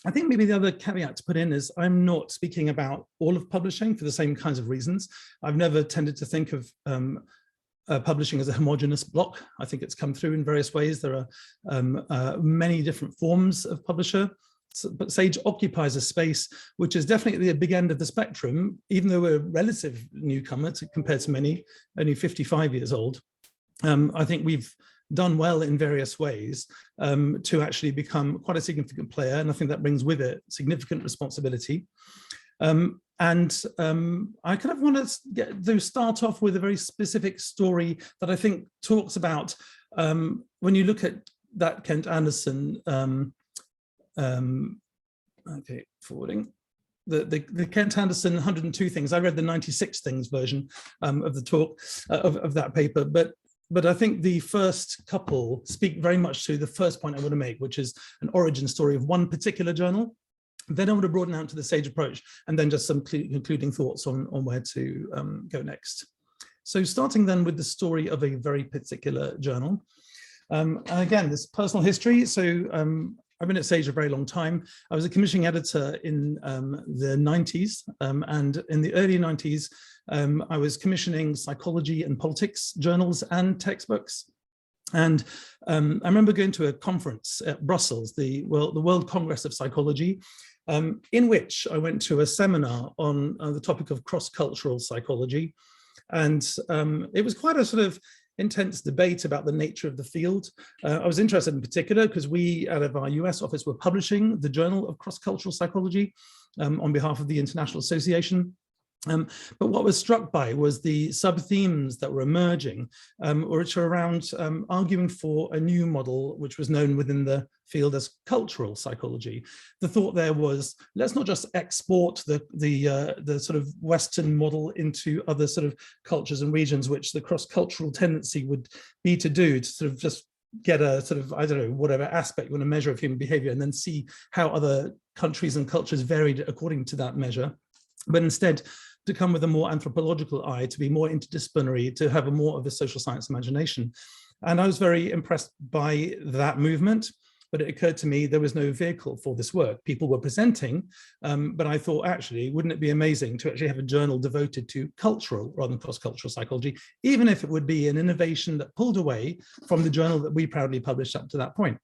I think maybe the other caveat to put in is I'm not speaking about all of publishing for the same kinds of reasons. I've never tended to think of publishing as a homogeneous block. I think it's come through in various ways. There are many different forms of publisher, but Sage occupies a space which is definitely at the big end of the spectrum, even though we're a relative newcomer compared to many, only 55 years old. I think we've done well in various ways to actually become quite a significant player, and I think that brings with it significant responsibility. I kind of want to start off with a very specific story that I think talks about when you look at that Kent Anderson, okay, forwarding, the Kent Anderson 102 things. I read the 96 things version of the talk, of that paper, but I think the first couple speak very much to the first point I want to make, which is an origin story of one particular journal. Then I want to broaden out to the Sage approach, and then just some concluding thoughts on where to go next. So starting then with the story of a very particular journal. And again, this personal history. So I've been at Sage a very long time. I was a commissioning editor in the 90s, and in the early 90s, I was commissioning psychology and politics journals and textbooks. And I remember going to a conference at Brussels, the World Congress of Psychology, in which I went to a seminar on the topic of cross-cultural psychology. And it was quite a sort of intense debate about the nature of the field. I was interested in particular because we, out of our US office, were publishing the Journal of Cross-Cultural Psychology on behalf of the International Association. But what was struck by was the sub-themes that were emerging, which are around arguing for a new model, which was known within the field as cultural psychology. The thought there was, let's not just export the sort of Western model into other sort of cultures and regions, which the cross-cultural tendency would be to do, to sort of just get a sort of, I don't know, whatever aspect you want to measure of human behavior, and then see how other countries and cultures varied according to that measure. But instead, to come with a more anthropological eye, to be more interdisciplinary, to have a more of a social science imagination. And I was very impressed by that movement, but it occurred to me there was no vehicle for this work. People were presenting, but I thought, actually, wouldn't it be amazing to actually have a journal devoted to cultural rather than cross-cultural psychology, even if it would be an innovation that pulled away from the journal that we proudly published up to that point.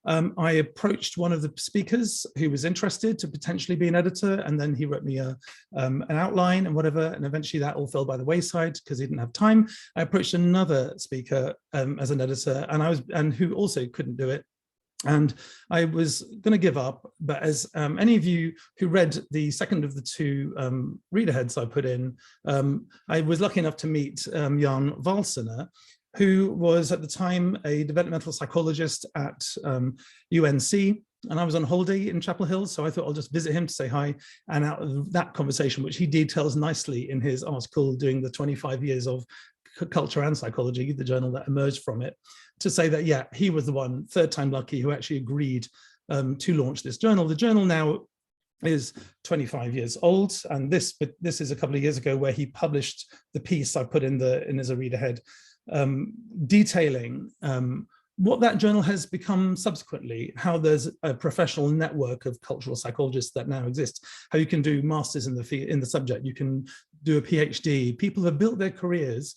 I approached one of the speakers who was interested to potentially be an editor, and then he wrote me an outline and whatever, and eventually that all fell by the wayside because he didn't have time. I approached another speaker as an editor, and who also couldn't do it. And I was going to give up, but as any of you who read the second of the two reader heads I put in, I was lucky enough to meet Jan Valsener, who was at the time a developmental psychologist at UNC. And I was on holiday in Chapel Hill, so I thought I'll just visit him to say hi. And out of that conversation, which he details nicely in his article doing the 25 years of Culture and Psychology, the journal that emerged from it, to say that, yeah, he was the one, third time lucky, who actually agreed to launch this journal. The journal now is 25 years old, and this is a couple of years ago where he published the piece I put in as a reader head, detailing what that journal has become subsequently, how there's a professional network of cultural psychologists that now exist, how you can do masters in the subject, you can do a PhD. People have built their careers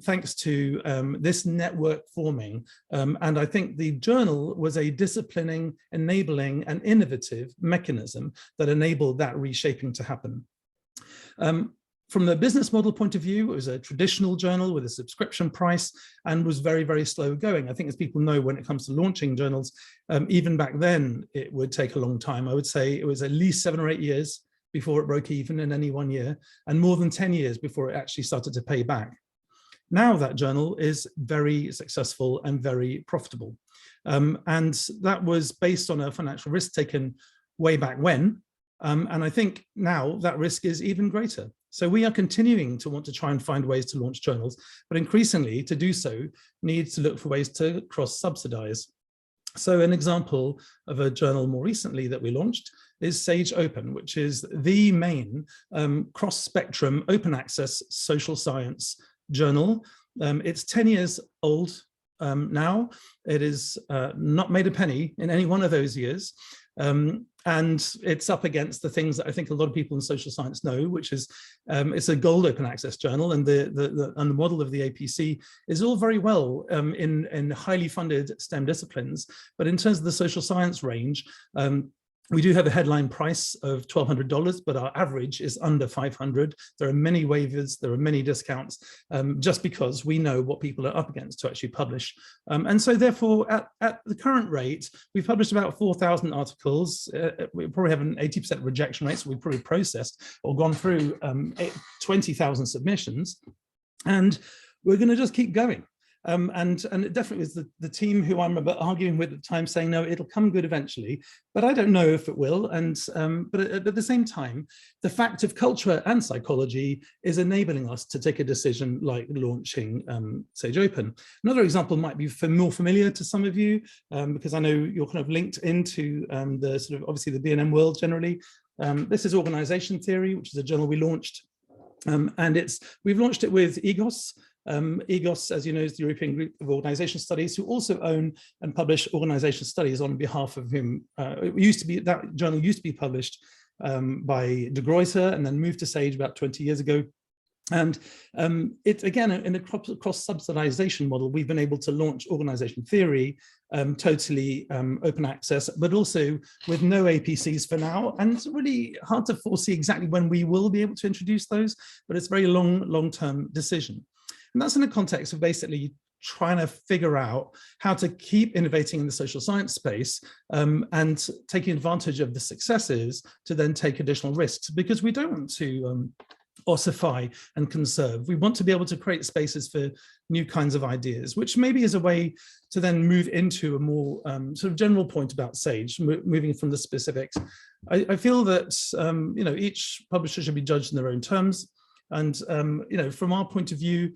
thanks to this network forming. And I think the journal was a disciplining, enabling, and innovative mechanism that enabled that reshaping to happen. From the business model point of view, it was a traditional journal with a subscription price and was very, very slow going. I think, as people know, when it comes to launching journals, even back then, it would take a long time. I would say it was at least 7 or 8 years before it broke even in any one year, and more than 10 years before it actually started to pay back. Now that journal is very successful and very profitable. And that was based on a financial risk taken way back when. And I think now that risk is even greater. So we are continuing to want to try and find ways to launch journals, but increasingly to do so needs to look for ways to cross-subsidize. So an example of a journal more recently that we launched is Sage Open, which is the main cross-spectrum open access social science journal. It's 10 years old now. It is not made a penny in any one of those years. And it's up against the things that I think a lot of people in social science know, which is it's a gold open access journal, and the model of the APC is all very well in highly funded STEM disciplines. But in terms of the social science range, we do have a headline price of $1,200, but our average is under $500. There are many waivers, there are many discounts, just because we know what people are up against to actually publish. And so therefore, at the current rate, we've published about 4,000 articles. We probably have an 80% rejection rate, so we've probably processed or gone through 20,000 submissions. And we're going to just keep going. And it definitely was the team who I remember arguing with at the time saying, no, it'll come good eventually, but I don't know if it will. And but at the same time, the fact of culture and psychology is enabling us to take a decision like launching Sage Open. Another example might be more familiar to some of you, because I know you're kind of linked into the sort of, obviously, the B&M world generally. This is Organization Theory, which is a journal we launched. And we've launched it with EGOS. EGOS, as you know, is the European Group of Organization Studies, who also own and publish organization studies on behalf of whom that journal used to be published by De Gruyter and then moved to Sage about 20 years ago. And it's, again, in a cross-subsidization model, we've been able to launch organization theory, totally open access, but also with no APCs for now. And it's really hard to foresee exactly when we will be able to introduce those, but it's a very long-term decision. And that's in the context of basically trying to figure out how to keep innovating in the social science space and taking advantage of the successes to then take additional risks, because we don't want to ossify and conserve. We want to be able to create spaces for new kinds of ideas, which maybe is a way to then move into a more sort of general point about Sage, moving from the specifics. I feel that each publisher should be judged in their own terms. And from our point of view,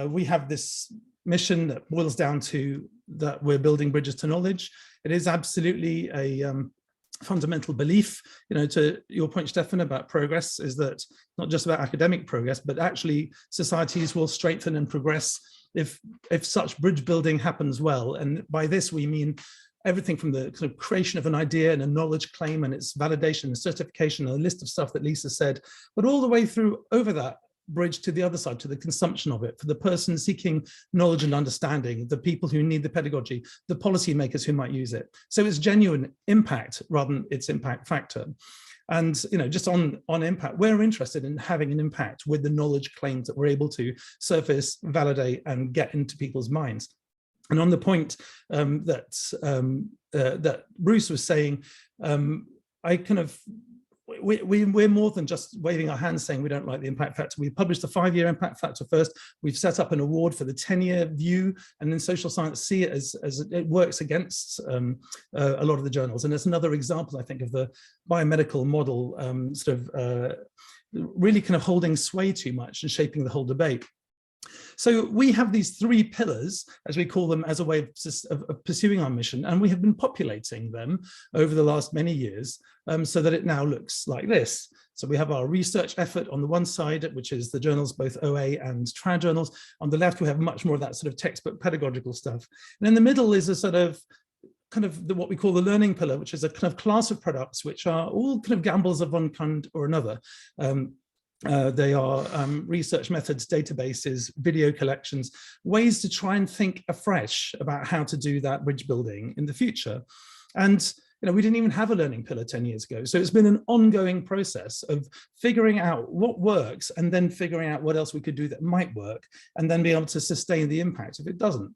we have this mission that boils down to that we're building bridges to knowledge. It is absolutely a fundamental belief, to your point, Steffen, about progress, is that not just about academic progress, but actually societies will strengthen and progress if such bridge building happens well. And by this, we mean everything from the kind of creation of an idea and a knowledge claim and its validation and certification and a list of stuff that Lisa said, but all the way through over that bridge to the other side, to the consumption of it, for the person seeking knowledge and understanding, the people who need the pedagogy, the policymakers who might use it. So it's genuine impact rather than its impact factor. And just on impact, we're interested in having an impact with the knowledge claims that we're able to surface, validate, and get into people's minds. And on the point that Bruce was saying, I kind of, we're more than just waving our hands saying we don't like the impact factor. We published a 5-year impact factor first. We've set up an award for the 10-year view, and then social science see it as it works against a lot of the journals. And it's another example, I think, of the biomedical model really kind of holding sway too much and shaping the whole debate. So we have these 3 pillars, as we call them, as a way of pursuing our mission, and we have been populating them over the last many years so that it now looks like this. So we have our research effort on the one side, which is the journals, both OA and trad journals. On the left, we have much more of that sort of textbook pedagogical stuff. And in the middle is a sort of what we call the learning pillar, which is a kind of class of products, which are all kind of gambles of one kind or another. They are research methods, databases, video collections, ways to try and think afresh about how to do that bridge building in the future. And we didn't even have a learning pillar 10 years ago. So it's been an ongoing process of figuring out what works and then figuring out what else we could do that might work and then be able to sustain the impact if it doesn't.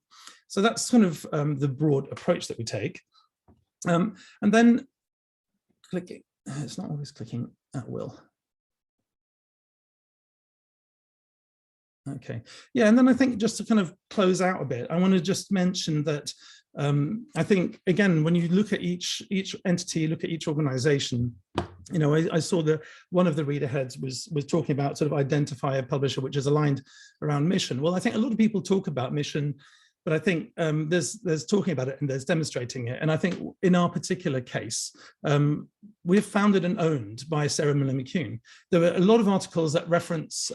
So that's kind of the broad approach that we take. And then clicking, it's not always clicking at will. Okay, yeah, and then I think just to kind of close out a bit, I want to just mention that I think, again, when you look at each entity, look at each organization, I saw that one of the reader heads was talking about sort of identify a publisher which is aligned around mission. Well, I think a lot of people talk about mission, but I think there's talking about it and there's demonstrating it. And I think in our particular case, we're founded and owned by Sarah Miller-McCune. There were a lot of articles that reference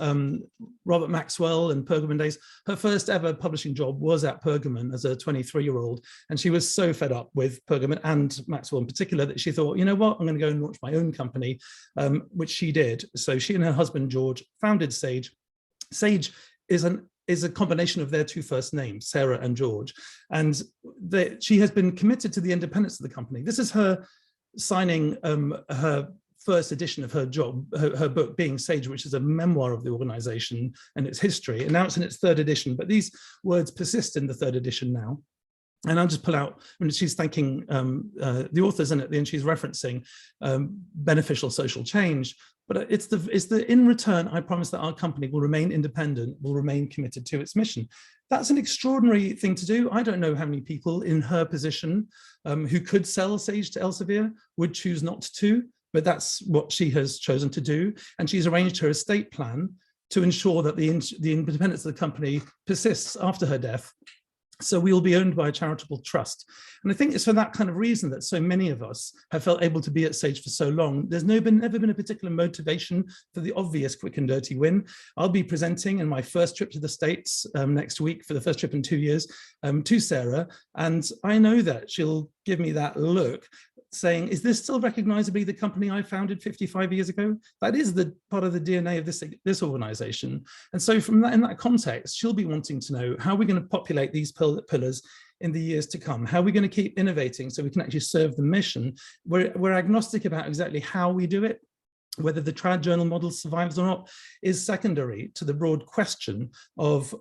Robert Maxwell and Pergamon days. Her first ever publishing job was at Pergamon as a 23-year-old. And she was so fed up with Pergamon and Maxwell in particular that she thought, you know what, I'm going to go and launch my own company, which she did. So she and her husband, George, founded Sage. Sage is a combination of their 2 first names, Sarah and George. And she has been committed to the independence of the company. This is her signing her first edition of her book, Being Sage, which is a memoir of the organization and its history. And now it's in its 3rd edition, but these words persist in the 3rd edition now. And I'll just pull out, when she's thanking the authors, and at the end she's referencing beneficial social change. But it's the in return, I promise that our company will remain independent, will remain committed to its mission. That's an extraordinary thing to do. I don't know how many people in her position who could sell Sage to Elsevier would choose not to, but that's what she has chosen to do. And she's arranged her estate plan to ensure that the independence of the company persists after her death. So we will be owned by a charitable trust. And I think it's for that kind of reason that so many of us have felt able to be at Sage for so long. There's never been a particular motivation for the obvious quick and dirty win. I'll be presenting in my first trip to the States next week, for the first trip in 2 years, to Sarah. And I know that she'll give me that look saying, is this still recognizably the company I founded 55 years ago? That is the part of the DNA of this organization. And so from that, in that context, she'll be wanting to know, how are we going to populate these pillars in the years to come? How are we going to keep innovating so we can actually serve the mission? We're agnostic about exactly how we do it. Whether the trad journal model survives or not is secondary to the broad question of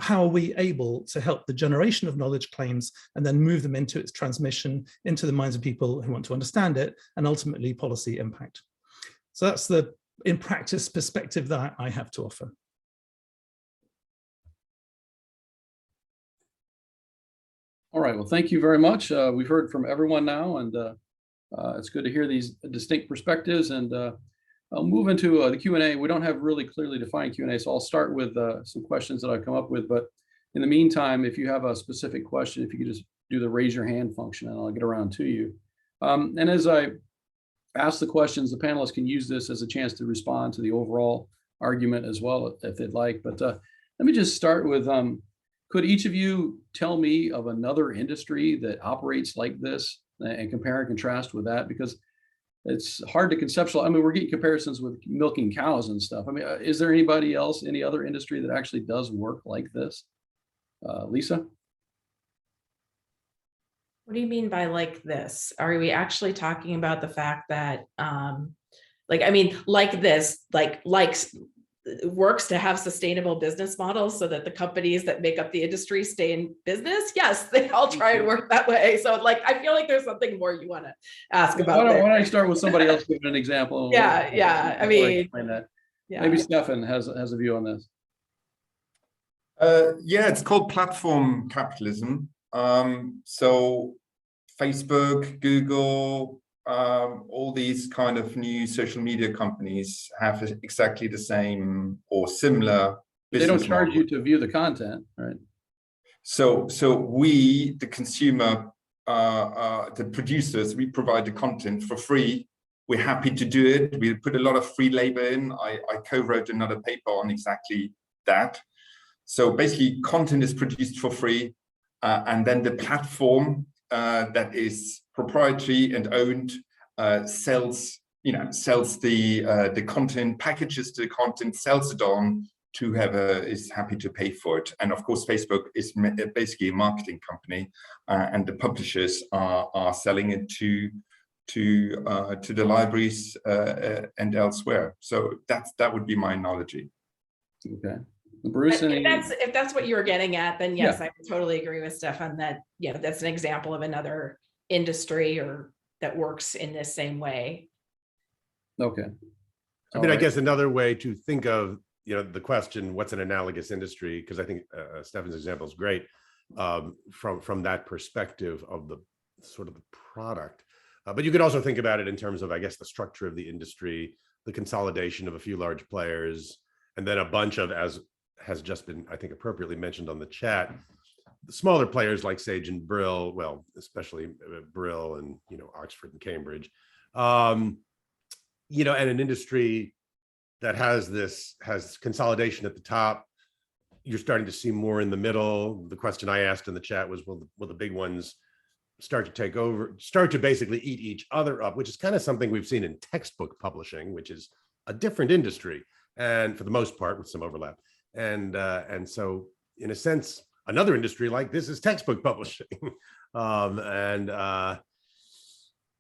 how are we able to help the generation of knowledge claims and then move them into its transmission into the minds of people who want to understand it, and ultimately policy impact. So that's the, in practice, perspective that I have to offer. All right, well, thank you very much. We've heard from everyone now, and it's good to hear these distinct perspectives. And I'll move into the Q&A. We don't have really clearly defined Q&A, so I'll start with some questions that I've come up with. But in the meantime, if you have a specific question, if you could just do the raise your hand function and I'll get around to you. And as I ask the questions, the panelists can use this as a chance to respond to the overall argument as well, if they'd like. But let me just start with, could each of you tell me of another industry that operates like this and compare and contrast with that? Because it's hard to conceptualize. I mean, we're getting comparisons with milking cows and stuff. I mean, is there anybody else, any other industry that actually does work like this? Lisa? What do you mean by like this? Are we actually talking about the fact that, like this, like works to have sustainable business models so that the companies that make up the industry stay in business? Yes, they all try and work that way. So like, I feel like there's something more you want to ask about. Why don't I start with somebody else giving an example? Yeah. I mean, yeah. Maybe Steffen has a view on this. Yeah, it's called platform capitalism. So Facebook, Google, all these kind of new social media companies have exactly the same or similar business They don't charge model. you to view the content, right? So we, the consumer, the producers, we provide the content for free. We're happy to do it. We put a lot of free labor in. I co-wrote another paper on exactly that. So basically, content is produced for free, and then the platform that is proprietary and owned sells the content, packages the content, sells it on to whoever is happy to pay for it. And of course, Facebook is basically a marketing company, and the publishers are selling it to the libraries and elsewhere. So that would be my analogy. Okay. Bruce, if that's what you were getting at, then yes, Yeah. I would totally agree with Steffen that, you know, that's an example of another industry or that works in this same way. Okay. I mean, I guess another way to think of, you know, the question, what's an analogous industry? Because I think Steffen's example is great from that perspective of the sort of the product. But you could also think about it in terms of, I guess, the structure of the industry, the consolidation of a few large players, and then a bunch of, as has just been, I think, appropriately mentioned on the chat, the smaller players like Sage and Brill, well, especially Brill and, you know, Oxford and Cambridge, you know, and an industry that has consolidation at the top. You're starting to see more in the middle. The question I asked in the chat was, will the big ones start to take over, start to basically eat each other up, which is kind of something we've seen in textbook publishing, which is a different industry, and for the most part with some overlap. And so in a sense, another industry like this is textbook publishing.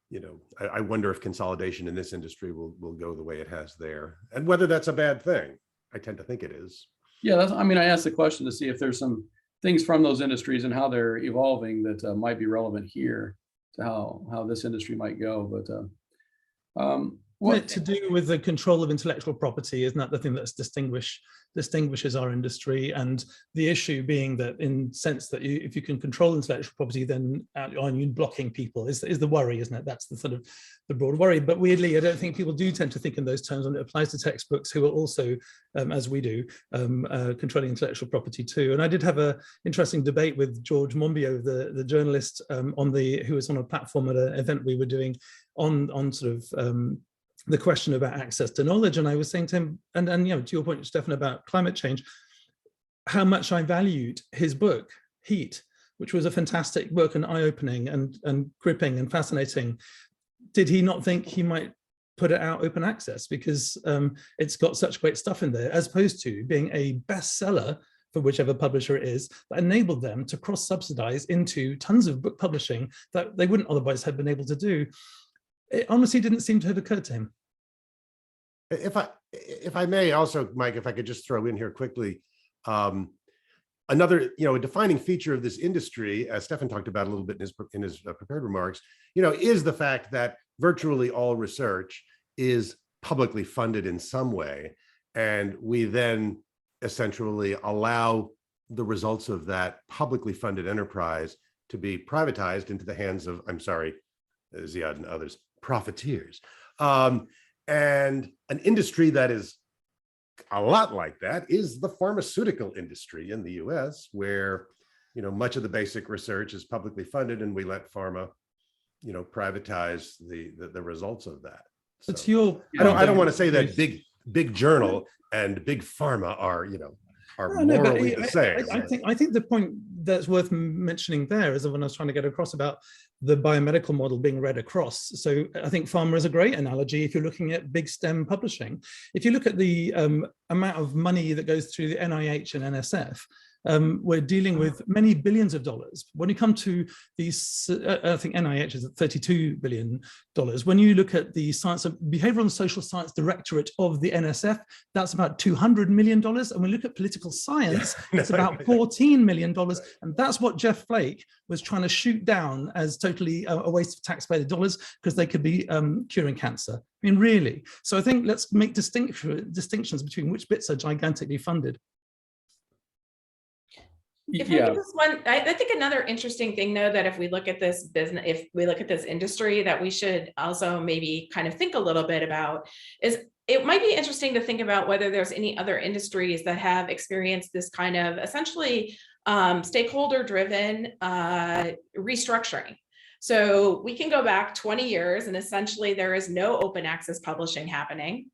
You know, I wonder if consolidation in this industry will go the way it has there, and whether that's a bad thing. I tend to think it is. Yeah, I mean, I asked the question to see if there's some things from those industries and how they're evolving that might be relevant here to how this industry might go. But what to do with the control of intellectual property? Isn't that the thing that's distinguishes our industry? And the issue being that, in sense that if you can control intellectual property, then are you blocking people? Is the worry, isn't it? That's the sort of the broad worry. But weirdly, I don't think people do tend to think in those terms when it applies to textbooks, who are also, as we do, controlling intellectual property too. And I did have an interesting debate with George Monbiot, the journalist, who was on a platform at an event we were doing on sort of the question about access to knowledge. And I was saying to him, and you know, to your point, Steffen, about climate change, how much I valued his book, Heat, which was a fantastic book and eye-opening and gripping and fascinating. Did he not think he might put it out open access because it's got such great stuff in there, as opposed to being a bestseller for whichever publisher it is, that enabled them to cross-subsidize into tons of book publishing that they wouldn't otherwise have been able to do? It honestly didn't seem to have occurred to him. If I may also, Mike, if I could just throw in here quickly, another, you know, a defining feature of this industry, as Steffen talked about a little bit in his prepared remarks, you know, is the fact that virtually all research is publicly funded in some way, and we then essentially allow the results of that publicly funded enterprise to be privatized into the hands of, I'm sorry, Ziyad and others, profiteers. And an industry that is a lot like that is the pharmaceutical industry in the US, where, you know, much of the basic research is publicly funded, and we let pharma, you know, privatize the results of that. So It's your, I don't want to say that big journal and big pharma are, you know, are morally the same. I think the point that's worth mentioning there is the one I was trying to get across about the biomedical model being read across. So I think pharma is a great analogy if you're looking at big STEM publishing. If you look at the amount of money that goes through the NIH and NSF, we're dealing with many billions of dollars. When you come to these, I think NIH is at $32 billion. When you look at the Behavioral and Social Science Directorate of the NSF, that's about $200 million. And we look at political science, it's about $14 million. And that's what Jeff Flake was trying to shoot down as totally a waste of taxpayer dollars, because they could be curing cancer. I mean, really. So I think let's make distinctions between which bits are gigantically funded. If I could just I think another interesting thing, though, that if we look at this business, if we look at this industry, that we should also maybe kind of think a little bit about is it might be interesting to think about whether there's any other industries that have experienced this kind of essentially stakeholder-driven restructuring. So we can go back 20 years and essentially there is no open access publishing happening.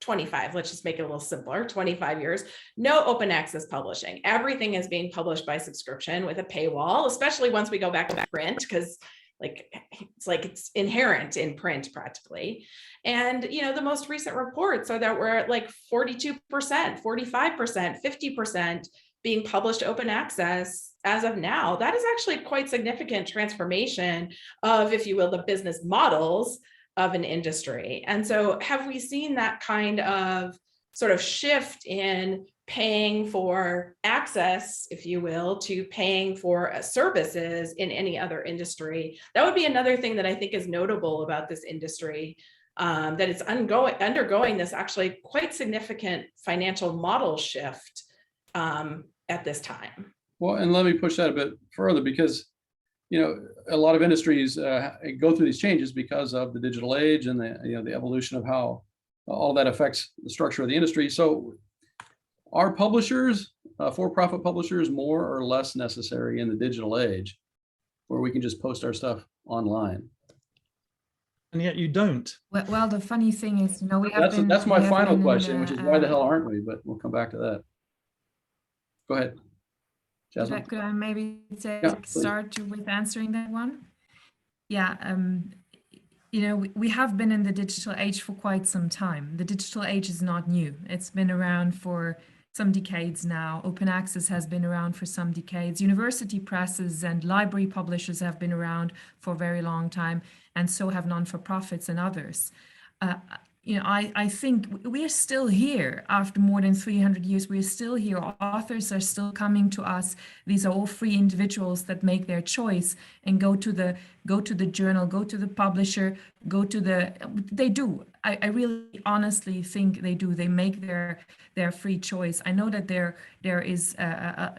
25, let's just make it a little simpler, 25 years, no open access publishing. Everything is being published by subscription with a paywall, especially once we go back to print, because it's inherent in print practically. And, you know, the most recent reports are that we're at like 42%, 45%, 50% being published open access as of now. That is actually quite significant transformation of, if you will, the business models of an industry. And so have we seen that kind of sort of shift in paying for access, if you will, to paying for services in any other industry? That would be another thing that I think is notable about this industry, that it's undergoing this actually quite significant financial model shift at this time. Well, and let me push that a bit further, because you know, a lot of industries go through these changes because of the digital age and the evolution of how all that affects the structure of the industry. So are publishers, for-profit publishers, more or less necessary in the digital age, where we can just post our stuff online? And yet you don't. Well, the funny thing is, you know, that's my final question, which is why the hell aren't we? But we'll come back to that. Go ahead. Jasmin. Could I maybe start with answering that one? Yeah, you know, we have been in the digital age for quite some time. The digital age is not new. It's been around for some decades now. Open access has been around for some decades. University presses and library publishers have been around for a very long time, and so have non-for-profits and others. You know, I think we are still here after more than 300 years. We are still here. Authors are still coming to us. These are all free individuals that make their choice and go to the journal, go to the publisher, they do. I really honestly think they do. They make their free choice. I know that there is,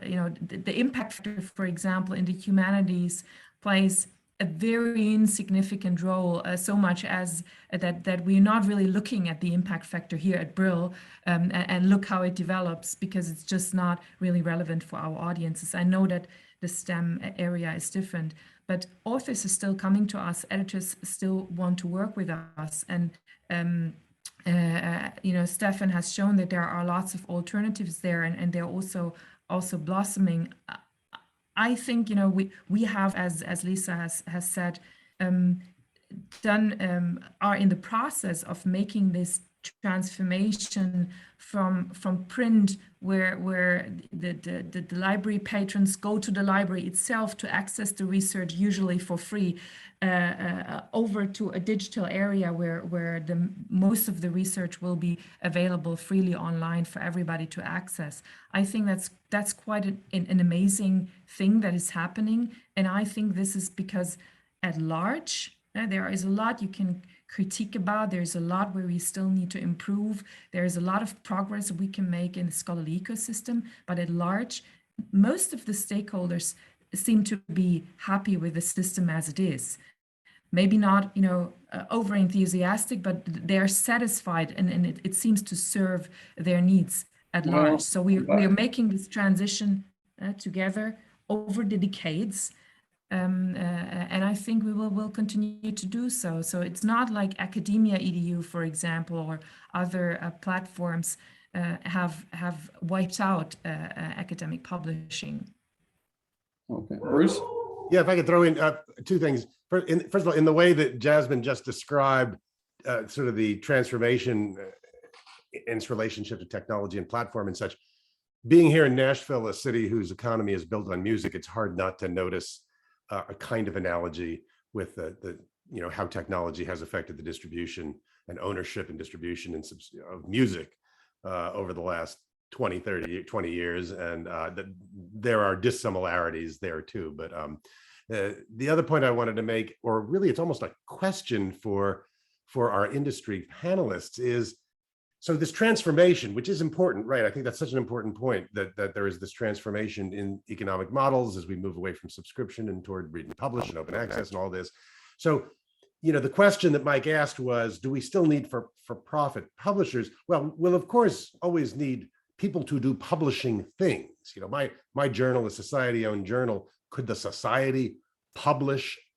you know, the impact factor, for example, in the humanities plays a very insignificant role, so much as that we're not really looking at the impact factor here at Brill, and look how it develops, because it's just not really relevant for our audiences. I know that the STEM area is different, but authors are still coming to us, editors still want to work with us, and you know, Steffen has shown that there are lots of alternatives there, and they're also blossoming. I think, you know, we have, as Lisa has said, are in the process of making this transformation from print, where the library patrons go to the library itself to access the research, usually for free, over to a digital area where most of the research will be available freely online for everybody to access. I think that's quite an amazing thing that is happening, and I think this is because at large there is a lot you can critique about. There's a lot where we still need to improve. There's a lot of progress we can make in the scholarly ecosystem, but at large, most of the stakeholders seem to be happy with the system as it is. Maybe not, you know, over enthusiastic, but they're satisfied, and it seems to serve their needs at large. So we are making this transition together over the decades. And I think we will continue to do so. So it's not like Academia EDU, for example, or other platforms have wiped out academic publishing. Okay, Bruce? Yeah, if I could throw in two things. First of all, in the way that Jasmin just described sort of the transformation in its relationship to technology and platform and such, being here in Nashville, a city whose economy is built on music, it's hard not to notice a kind of analogy with the how technology has affected the distribution and ownership and distribution of music over the last 20 years. And there are dissimilarities there too. But the other point I wanted to make, or really it's almost a question for our industry panelists, is so this transformation, which is important, right? I think that's such an important point, that there is this transformation in economic models as we move away from subscription and toward read and publish and open access and all this. So, the question that Mike asked was, do we still need for profit publishers? Well, we'll of course always need people to do publishing things. My journal, a society-owned journal, could the society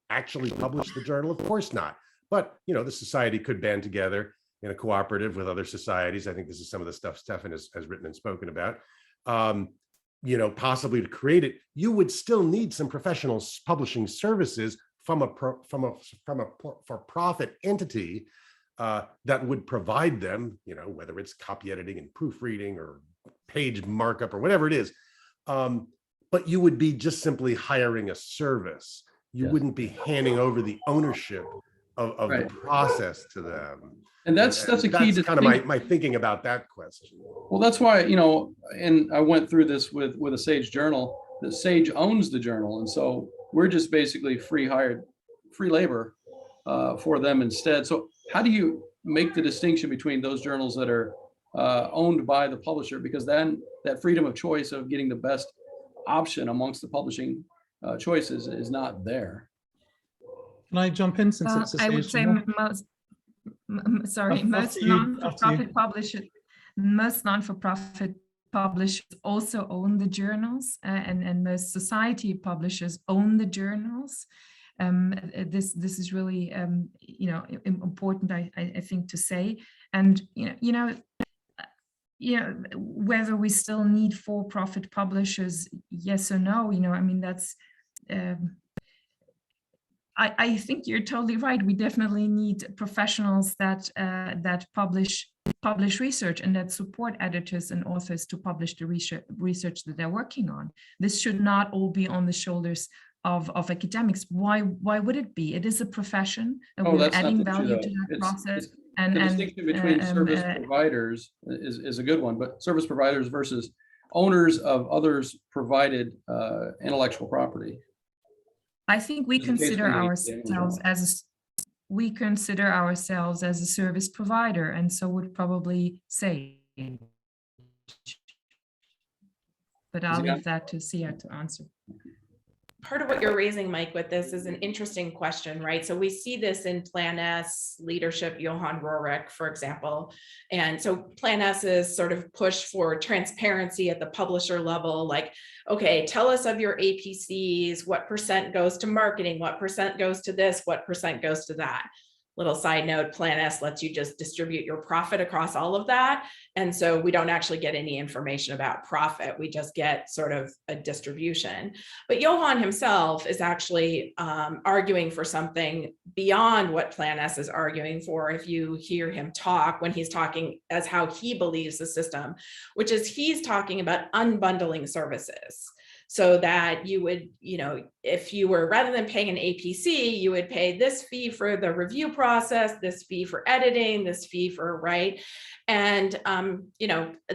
actually publish the journal? Of course not. But, the society could band together in a cooperative with other societies. I think this is some of the stuff Steffen has written and spoken about. Possibly to create it, you would still need some professional publishing services from a for-profit entity that would provide them, whether it's copy editing and proofreading or page markup or whatever it is. But you would be just simply hiring a service. You wouldn't be handing over the ownership of the process to them. And that's a key. That's kind of my thinking about that question. Well, that's why, and I went through this with a Sage journal. The Sage owns the journal, and so we're just basically free labor for them instead. So how do you make the distinction between those journals that are owned by the publisher? Because then that freedom of choice of getting the best option amongst the publishing choices is not there. Can I jump in since it's a I would Sage say journal? most non-for-profit publishers also own the journals, and most society publishers own the journals. This is really important, I think, to say. And whether we still need for-profit publishers, yes or no, that's I think you're totally right. We definitely need professionals that publish research and that support editors and authors to publish the research that they're working on. This should not all be on the shoulders of academics. Why would it be? It is a profession, and we're adding value to that process. And the distinction between service providers is a good one, but service providers versus owners of others provided intellectual property. I think we consider ourselves as a service provider, and so would probably say. But I'll leave that to Ziyad to answer. Part of what you're raising, Mike, with this is an interesting question, right? So we see this in Plan S leadership, Johan Roerich, for example. And so Plan S's sort of push for transparency at the publisher level, like, okay, tell us of your APCs, what percent goes to marketing, what percent goes to this, what percent goes to that. Little side note, Plan S lets you just distribute your profit across all of that. And so we don't actually get any information about profit. We just get sort of a distribution. But Johan himself is actually arguing for something beyond what Plan S is arguing for. If you hear him talk, when he's talking as how he believes the system, which is he's talking about unbundling services. So that you would, if you were, rather than paying an APC, you would pay this fee for the review process, this fee for editing, this fee for, right? And,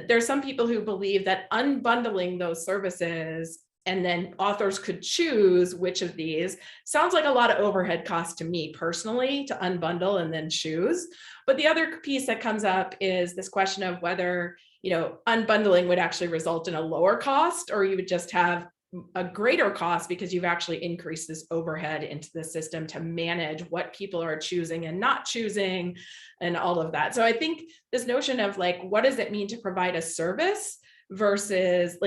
there's some people who believe that unbundling those services and then authors could choose which of these sounds like a lot of overhead costs to me personally to unbundle and then choose. But the other piece that comes up is this question of whether unbundling would actually result in a lower cost, or you would just have a greater cost because you've actually increased this overhead into the system to manage what people are choosing and not choosing and all of that. So I think this notion of what does it mean to provide a service versus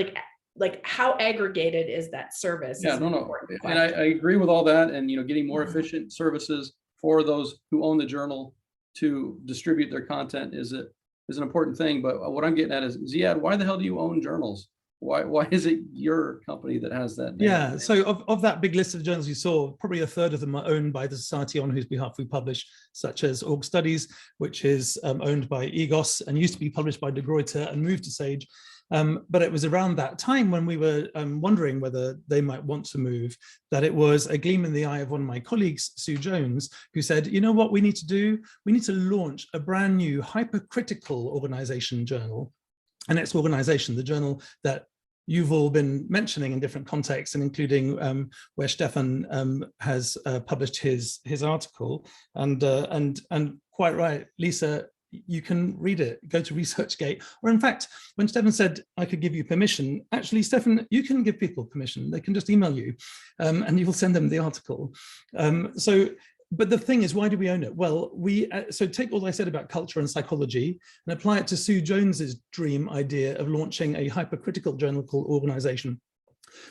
how aggregated is that service? Yeah, no. And I agree with all that. And, getting more efficient services for those who own the journal to distribute their content is an important thing. But what I'm getting at is, Ziyad, why the hell do you own journals? Why is it your company that has that name? Yeah, so of that big list of journals you saw, probably a third of them are owned by the society on whose behalf we publish, such as Org Studies, which is owned by EGOS and used to be published by De Gruyter and moved to Sage. But it was around that time when we were wondering whether they might want to move, that it was a gleam in the eye of one of my colleagues, Sue Jones, who said, you know what we need to do? We need to launch a brand new hypercritical organization journal. And its organization, the journal that you've all been mentioning in different contexts, and including where Steffen has published his article, and quite right, Lisa, you can read it, go to ResearchGate, or in fact, when Steffen said I could give you permission, actually, Steffen, you can give people permission. They can just email you, and you will send them the article. But the thing is, why do we own it? Well, so take all I said about culture and psychology and apply it to Sue Jones's dream idea of launching a hypercritical journal organization.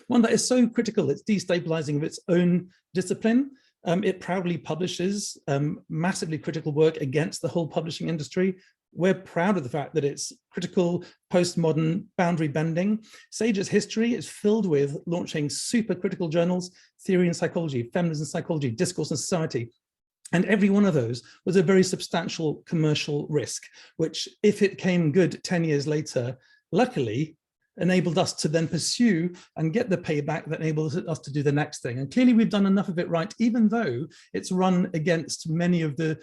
One that is so critical, it's destabilizing of its own discipline. It proudly publishes massively critical work against the whole publishing industry. We're proud of the fact that it's critical, postmodern, boundary bending. Sage's history is filled with launching super critical journals, Theory and Psychology, Feminism and Psychology, Discourse and Society. And every one of those was a very substantial commercial risk, which if it came good 10 years later, luckily, enabled us to then pursue and get the payback that enables us to do the next thing. And clearly we've done enough of it right, even though it's run against many of the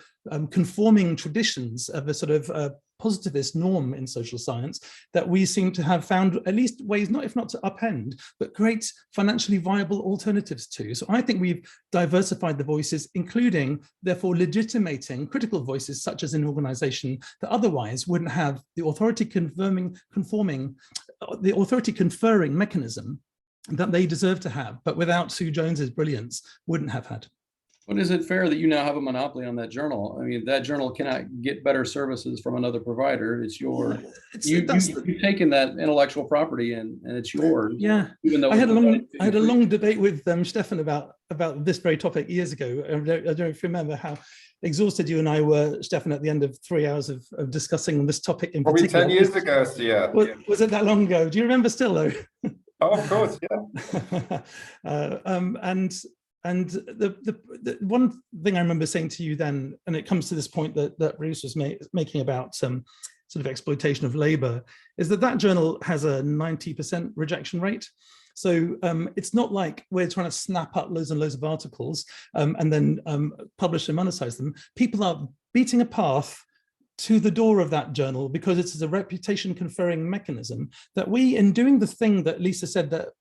conforming traditions of a sort of positivist norm in social science that we seem to have found at least ways, not if not to upend, but great financially viable alternatives to. So I think we've diversified the voices, including therefore legitimating critical voices such as an organization that otherwise wouldn't have the authority conferring mechanism that they deserve to have, but without Sue Jones's brilliance wouldn't have had. But is it fair that you now have a monopoly on that journal? I mean, that journal cannot get better services from another provider. It's your, you've taken that intellectual property and it's yours. Yeah, even though I had a long debate with Steffen about this very topic years ago. I don't know if you remember how exhausted you and I were, Steffen, at the end of 3 hours of discussing this topic in Probably particular. 10 years ago, Ziyad. Was it that long ago? Do you remember still though? Oh, of course, yeah. And the one thing I remember saying to you then, and it comes to this point that Bruce was making about some sort of exploitation of labor, is that journal has a 90% rejection rate. So it's not like we're trying to snap up loads and loads of articles and then publish and monetize them. People are beating a path to the door of that journal because it's a reputation conferring mechanism that we, in doing the thing that Lisa said that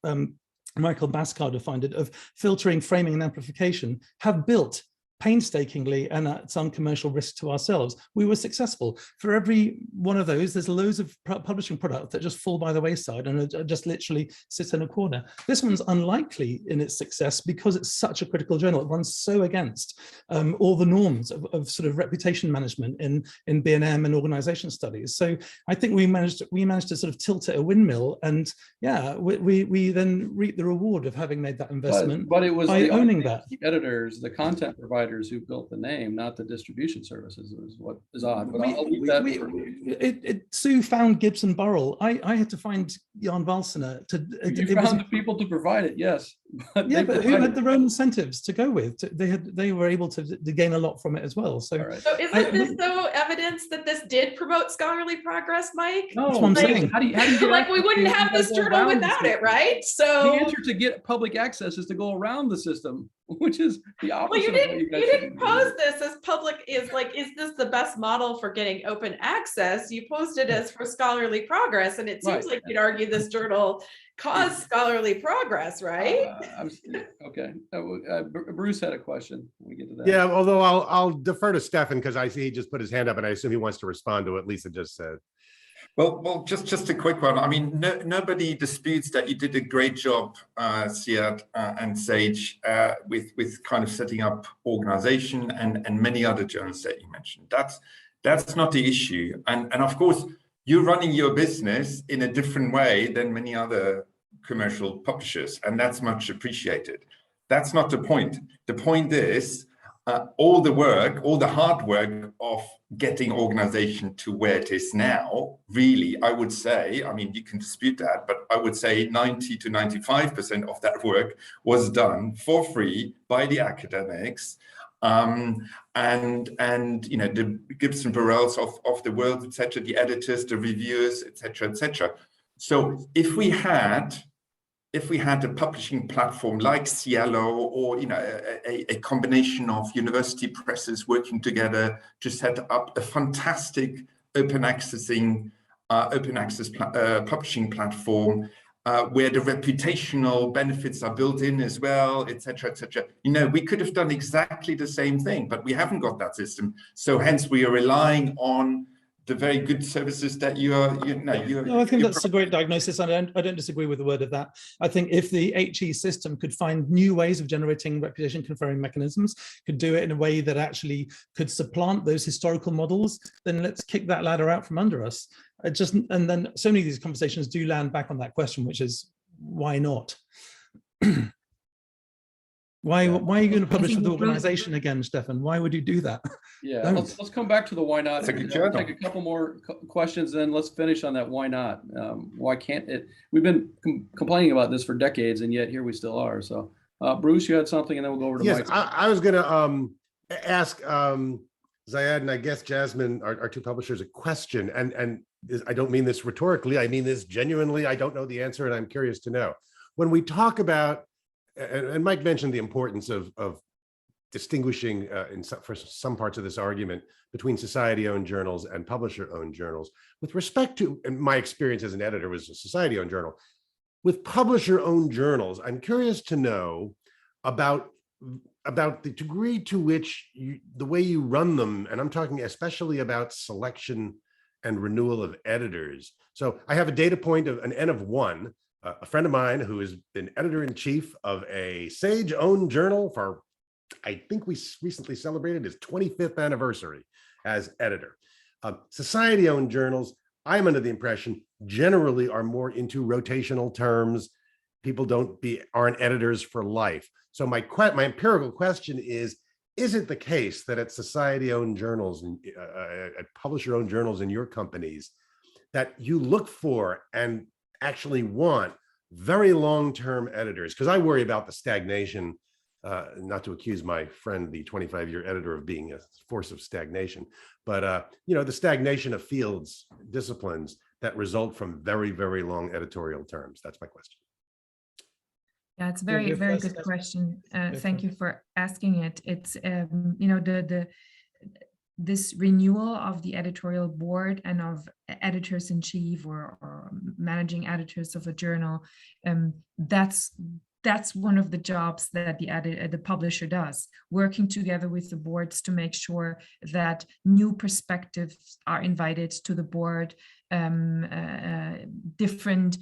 Michael Bhaskar defined it, of filtering, framing, and amplification, have built painstakingly and at some commercial risk to ourselves. We were successful. For every one of those, there's loads of publishing products that just fall by the wayside and just literally sit in a corner. This one's unlikely in its success because it's such a critical journal. It runs so against all the norms of sort of reputation management in B&M and organization studies. So I think we managed to sort of tilt it a windmill, and yeah, we then reap the reward of having made that investment. But it was by owning that. The editors, the content providers who built the name, not the distribution services, is what is odd. But I'll leave that. Sue found Gibson Burrell. I had to find Jan Valsener to. You found the people to provide it, yes. But yeah, but who had their own incentives to go with? They were able to gain a lot from it as well. So, so isn't this though evidence that this did promote scholarly progress, Mike? No, that's what I'm saying. How do you like we wouldn't have this journal without it, right? So the answer to get public access is to go around the system, which is the opposite. Well, you didn't pose this as public is this the best model for getting open access? You posed it as for scholarly progress, and it seems like you'd argue this journal caused scholarly progress, right? Okay. Bruce had a question. When we get to that. Yeah, although I'll defer to Steffen because I see he just put his hand up, and I assume he wants to respond to what Lisa just said. Well, just a quick one. I mean, nobody disputes that you did a great job, Ziyad and Sage, with kind of setting up organization and many other journals that you mentioned. That's not the issue. And of course, you're running your business in a different way than many other commercial publishers, and that's much appreciated. That's not the point. The point is all the hard work of getting organization to where it is now, really, I would say, I mean, you can dispute that, but I would say 90 to 95% of that work was done for free by the academics. And you know, the Gibson Burrells of the world, etc., the editors, the reviewers, etc., etc. So if we had a publishing platform like Cielo, or a combination of university presses working together to set up a fantastic open access publishing platform, where the reputational benefits are built in as well, etc., etc. We could have done exactly the same thing, but we haven't got that system. So hence we are relying on the very good services that No, I think that's a great diagnosis. I don't disagree with a word of that. I think if the HE system could find new ways of generating reputation conferring mechanisms, could do it in a way that actually could supplant those historical models, then let's kick that ladder out from under us. And then so many of these conversations do land back on that question, which is why not? Why are you going to publish with the organization again, Steffen? Why would you do that? Yeah, let's come back to the why not. Take a couple more questions, then let's finish on that why not. Why can't it? We've been complaining about this for decades, and yet here we still are. So, Bruce, you had something, and then we'll go over to Mike. I was going to ask Ziyad and I guess Jasmin, our two publishers, a question, and I don't mean this rhetorically. I mean this genuinely. I don't know the answer, and I'm curious to know. When we talk about, and Mike mentioned the importance of distinguishing for some parts of this argument between society-owned journals and publisher-owned journals. With respect to, and my experience as an editor was a society-owned journal. With publisher-owned journals, I'm curious to know about the degree to which the way you run them, and I'm talking especially about selection and renewal of editors. So I have a data point of an N of 1. A friend of mine who has been editor-in-chief of a Sage-owned journal for, I think we recently celebrated his 25th anniversary as editor. Society-owned journals, I'm under the impression, generally are more into rotational terms. People aren't editors for life. So my empirical question is it the case that at society-owned journals, at publisher-owned journals in your companies, that you look for and actually want very long-term editors? Because I worry about the stagnation, not to accuse my friend, the 25-year editor, of being a force of stagnation, but the stagnation of fields, disciplines that result from very, very long editorial terms. That's my question. Yeah, it's a very, very good question. Thank you for asking it. It's, this renewal of the editorial board and of editors-in-chief or managing editors of a journal, that's one of the jobs that the publisher does, working together with the boards to make sure that new perspectives are invited to the board, different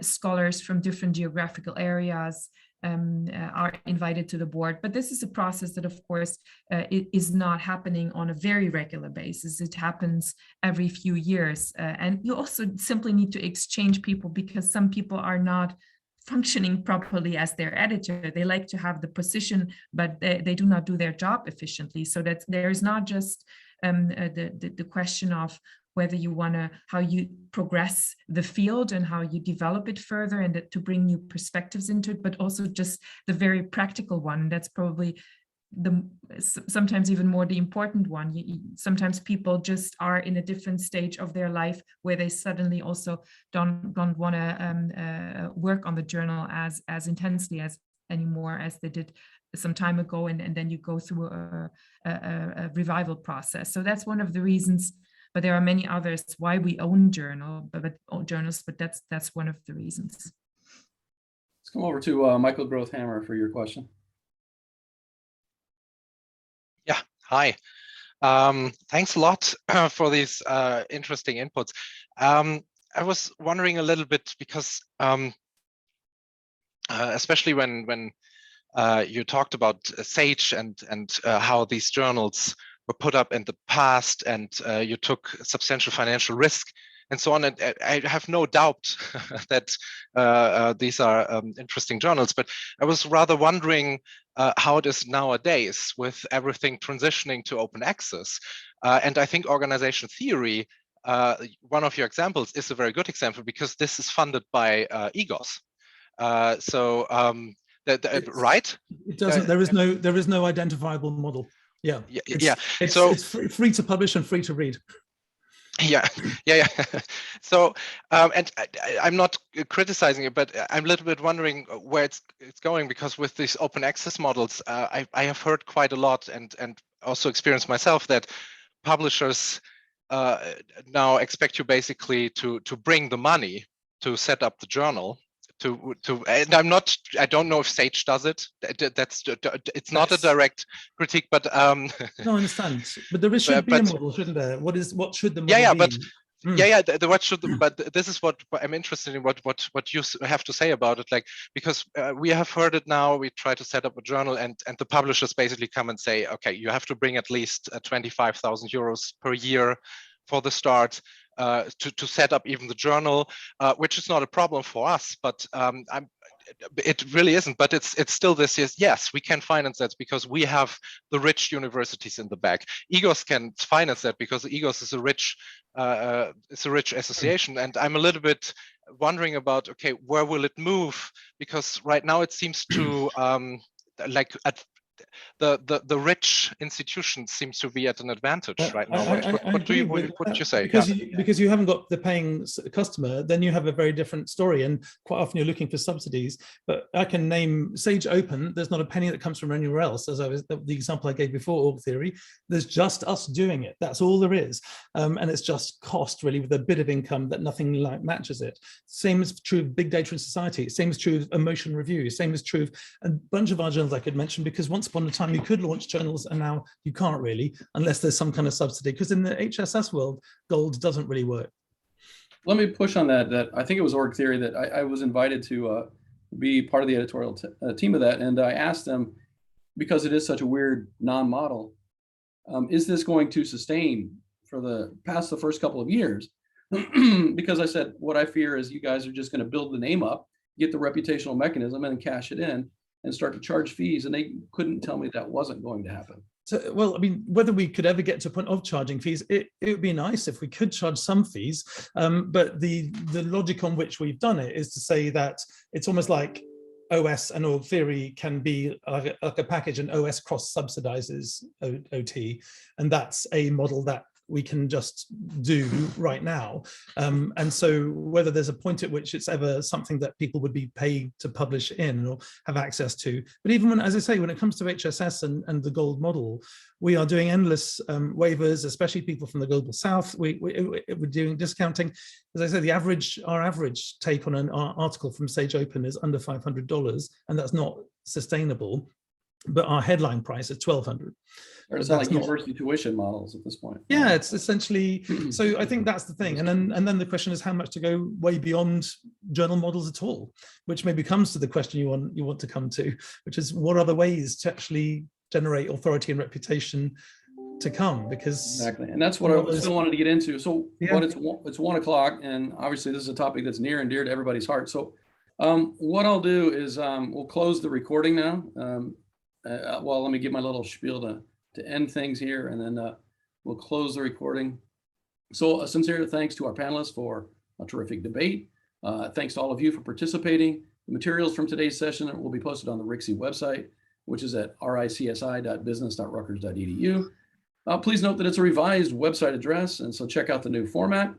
scholars from different geographical areas are invited to the board. But this is a process that, of course, it is not happening on a very regular basis. It happens every few years. And you also simply need to exchange people, because some people are not functioning properly as their editor. They like to have the position, but they do not do their job efficiently. So that there is not just the question of whether you how you progress the field and how you develop it further and to bring new perspectives into it, but also just the very practical one. That's probably sometimes even more the important one. Sometimes people just are in a different stage of their life where they suddenly also don't want to work on the journal as intensely anymore as they did some time ago, and then you go through a revival process. So that's one of the reasons. But there are many others why we own journals, but that's one of the reasons. Let's come over to Michael Grothhammer for your question. Yeah, hi. Thanks a lot for these interesting inputs. I was wondering a little bit because especially when you talked about Sage and how these journals were put up in the past, and you took substantial financial risk and so on. And I have no doubt that these are interesting journals, but I was rather wondering how it is nowadays with everything transitioning to open access. And I think organization theory, one of your examples, is a very good example, because this is funded by EGOS. Right? It doesn't. There is no identifiable model. Yeah. Yeah. It's free to publish and free to read. Yeah, yeah. So, and I'm not criticizing it, but I'm a little bit wondering where it's going, because with these open access models, I have heard quite a lot and also experienced myself that publishers now expect you basically to bring the money to set up the journal. And I don't know if Sage does it. It's not a direct critique, but No, I understand. But there should be a model, shouldn't there? What should the model yeah, be? but what should but this is what I'm interested in, what you have to say about it, like, because we have heard it now. We try to set up a journal, and the publishers basically come and say, okay, you have to bring at least 25,000 euros per year for the start, to set up even the journal, which is not a problem for us, but it really isn't. But it's still this is, yes, we can finance that because we have the rich universities in the back. EGOS can finance that because EGOS is a rich association. And I'm a little bit wondering about, okay, where will it move? Because right now it seems to like the rich institutions seems to be at an advantage right now. What do you say? Because you haven't got the paying customer, then you have a very different story, and quite often you're looking for subsidies. But I can name Sage Open. There's not a penny that comes from anywhere else. As the example I gave before, org theory, there's just us doing it. That's all there is, and it's just cost really, with a bit of income that nothing like matches it. Same is true of big data in society. Same is true of emotion review. Same is true of a bunch of our journals I could mention, because once upon a time you could launch journals, and now you can't really, unless there's some kind of subsidy, because in the HSS world, gold doesn't really work. Let me push on that. I think it was org theory that I was invited to be part of the editorial team of that, and I asked them, because it is such a weird non-model, is this going to sustain for past the first couple of years? Because I said, what I fear is you guys are just going to build the name up, get the reputational mechanism, and cash it in, and start to charge fees. And they couldn't tell me that wasn't going to happen. So, well, I mean, whether we could ever get to a point of charging fees, it would be nice if we could charge some fees. But the logic on which we've done it is to say that it's almost like OS and org theory can be like a package, and OS cross subsidizes OT. And that's a model that we can just do right now. And so whether there's a point at which it's ever something that people would be paid to publish in or have access to, but even when, as I say, when it comes to HSS and the gold model, we are doing endless waivers, especially people from the global south. We're doing discounting. As I said, our average take on an article from Sage Open is under $500, and that's not sustainable. But our headline price is $1,200. Or it's like university tuition models at this point. Yeah, it's essentially. So I think that's the thing, and then the question is how much to go way beyond journal models at all, which maybe comes to the question you want to come to, which is what other ways to actually generate authority and reputation to come, because exactly, and that's what I still wanted to get into. So, yeah. But it's 1 o'clock, and obviously this is a topic that's near and dear to everybody's heart. So, what I'll do is we'll close the recording now. Well, let me give my little spiel to end things here, and then we'll close the recording. So a sincere thanks to our panelists for a terrific debate. Thanks to all of you for participating. The materials from today's session will be posted on the RICSI website, which is at ricsi.business.rutgers.edu. Please note that it's a revised website address, and so check out the new format.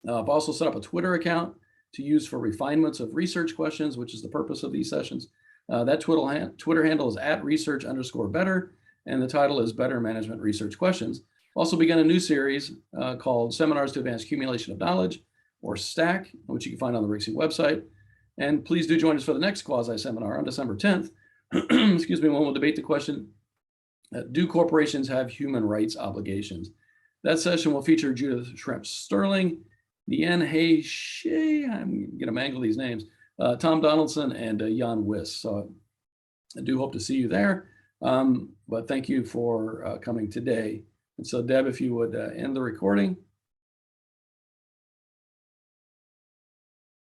I've also set up a Twitter account to use for refinements of research questions, which is the purpose of these sessions. That Twitter handle is @research_better, and the title is Better Management Research Questions. Also begun a new series called Seminars to Advance Accumulation of Knowledge, or STACK, which you can find on the RICSI website. And please do join us for the next quasi seminar on December 10th, excuse me, when we'll debate the question, do corporations have human rights obligations? That session will feature Judith Schremp-Sterling, Deanne Hay-Shea, I'm going to mangle these names, Tom Donaldson, and Jan Wiss. So I do hope to see you there. But thank you for coming today. And so Deb, if you would end the recording.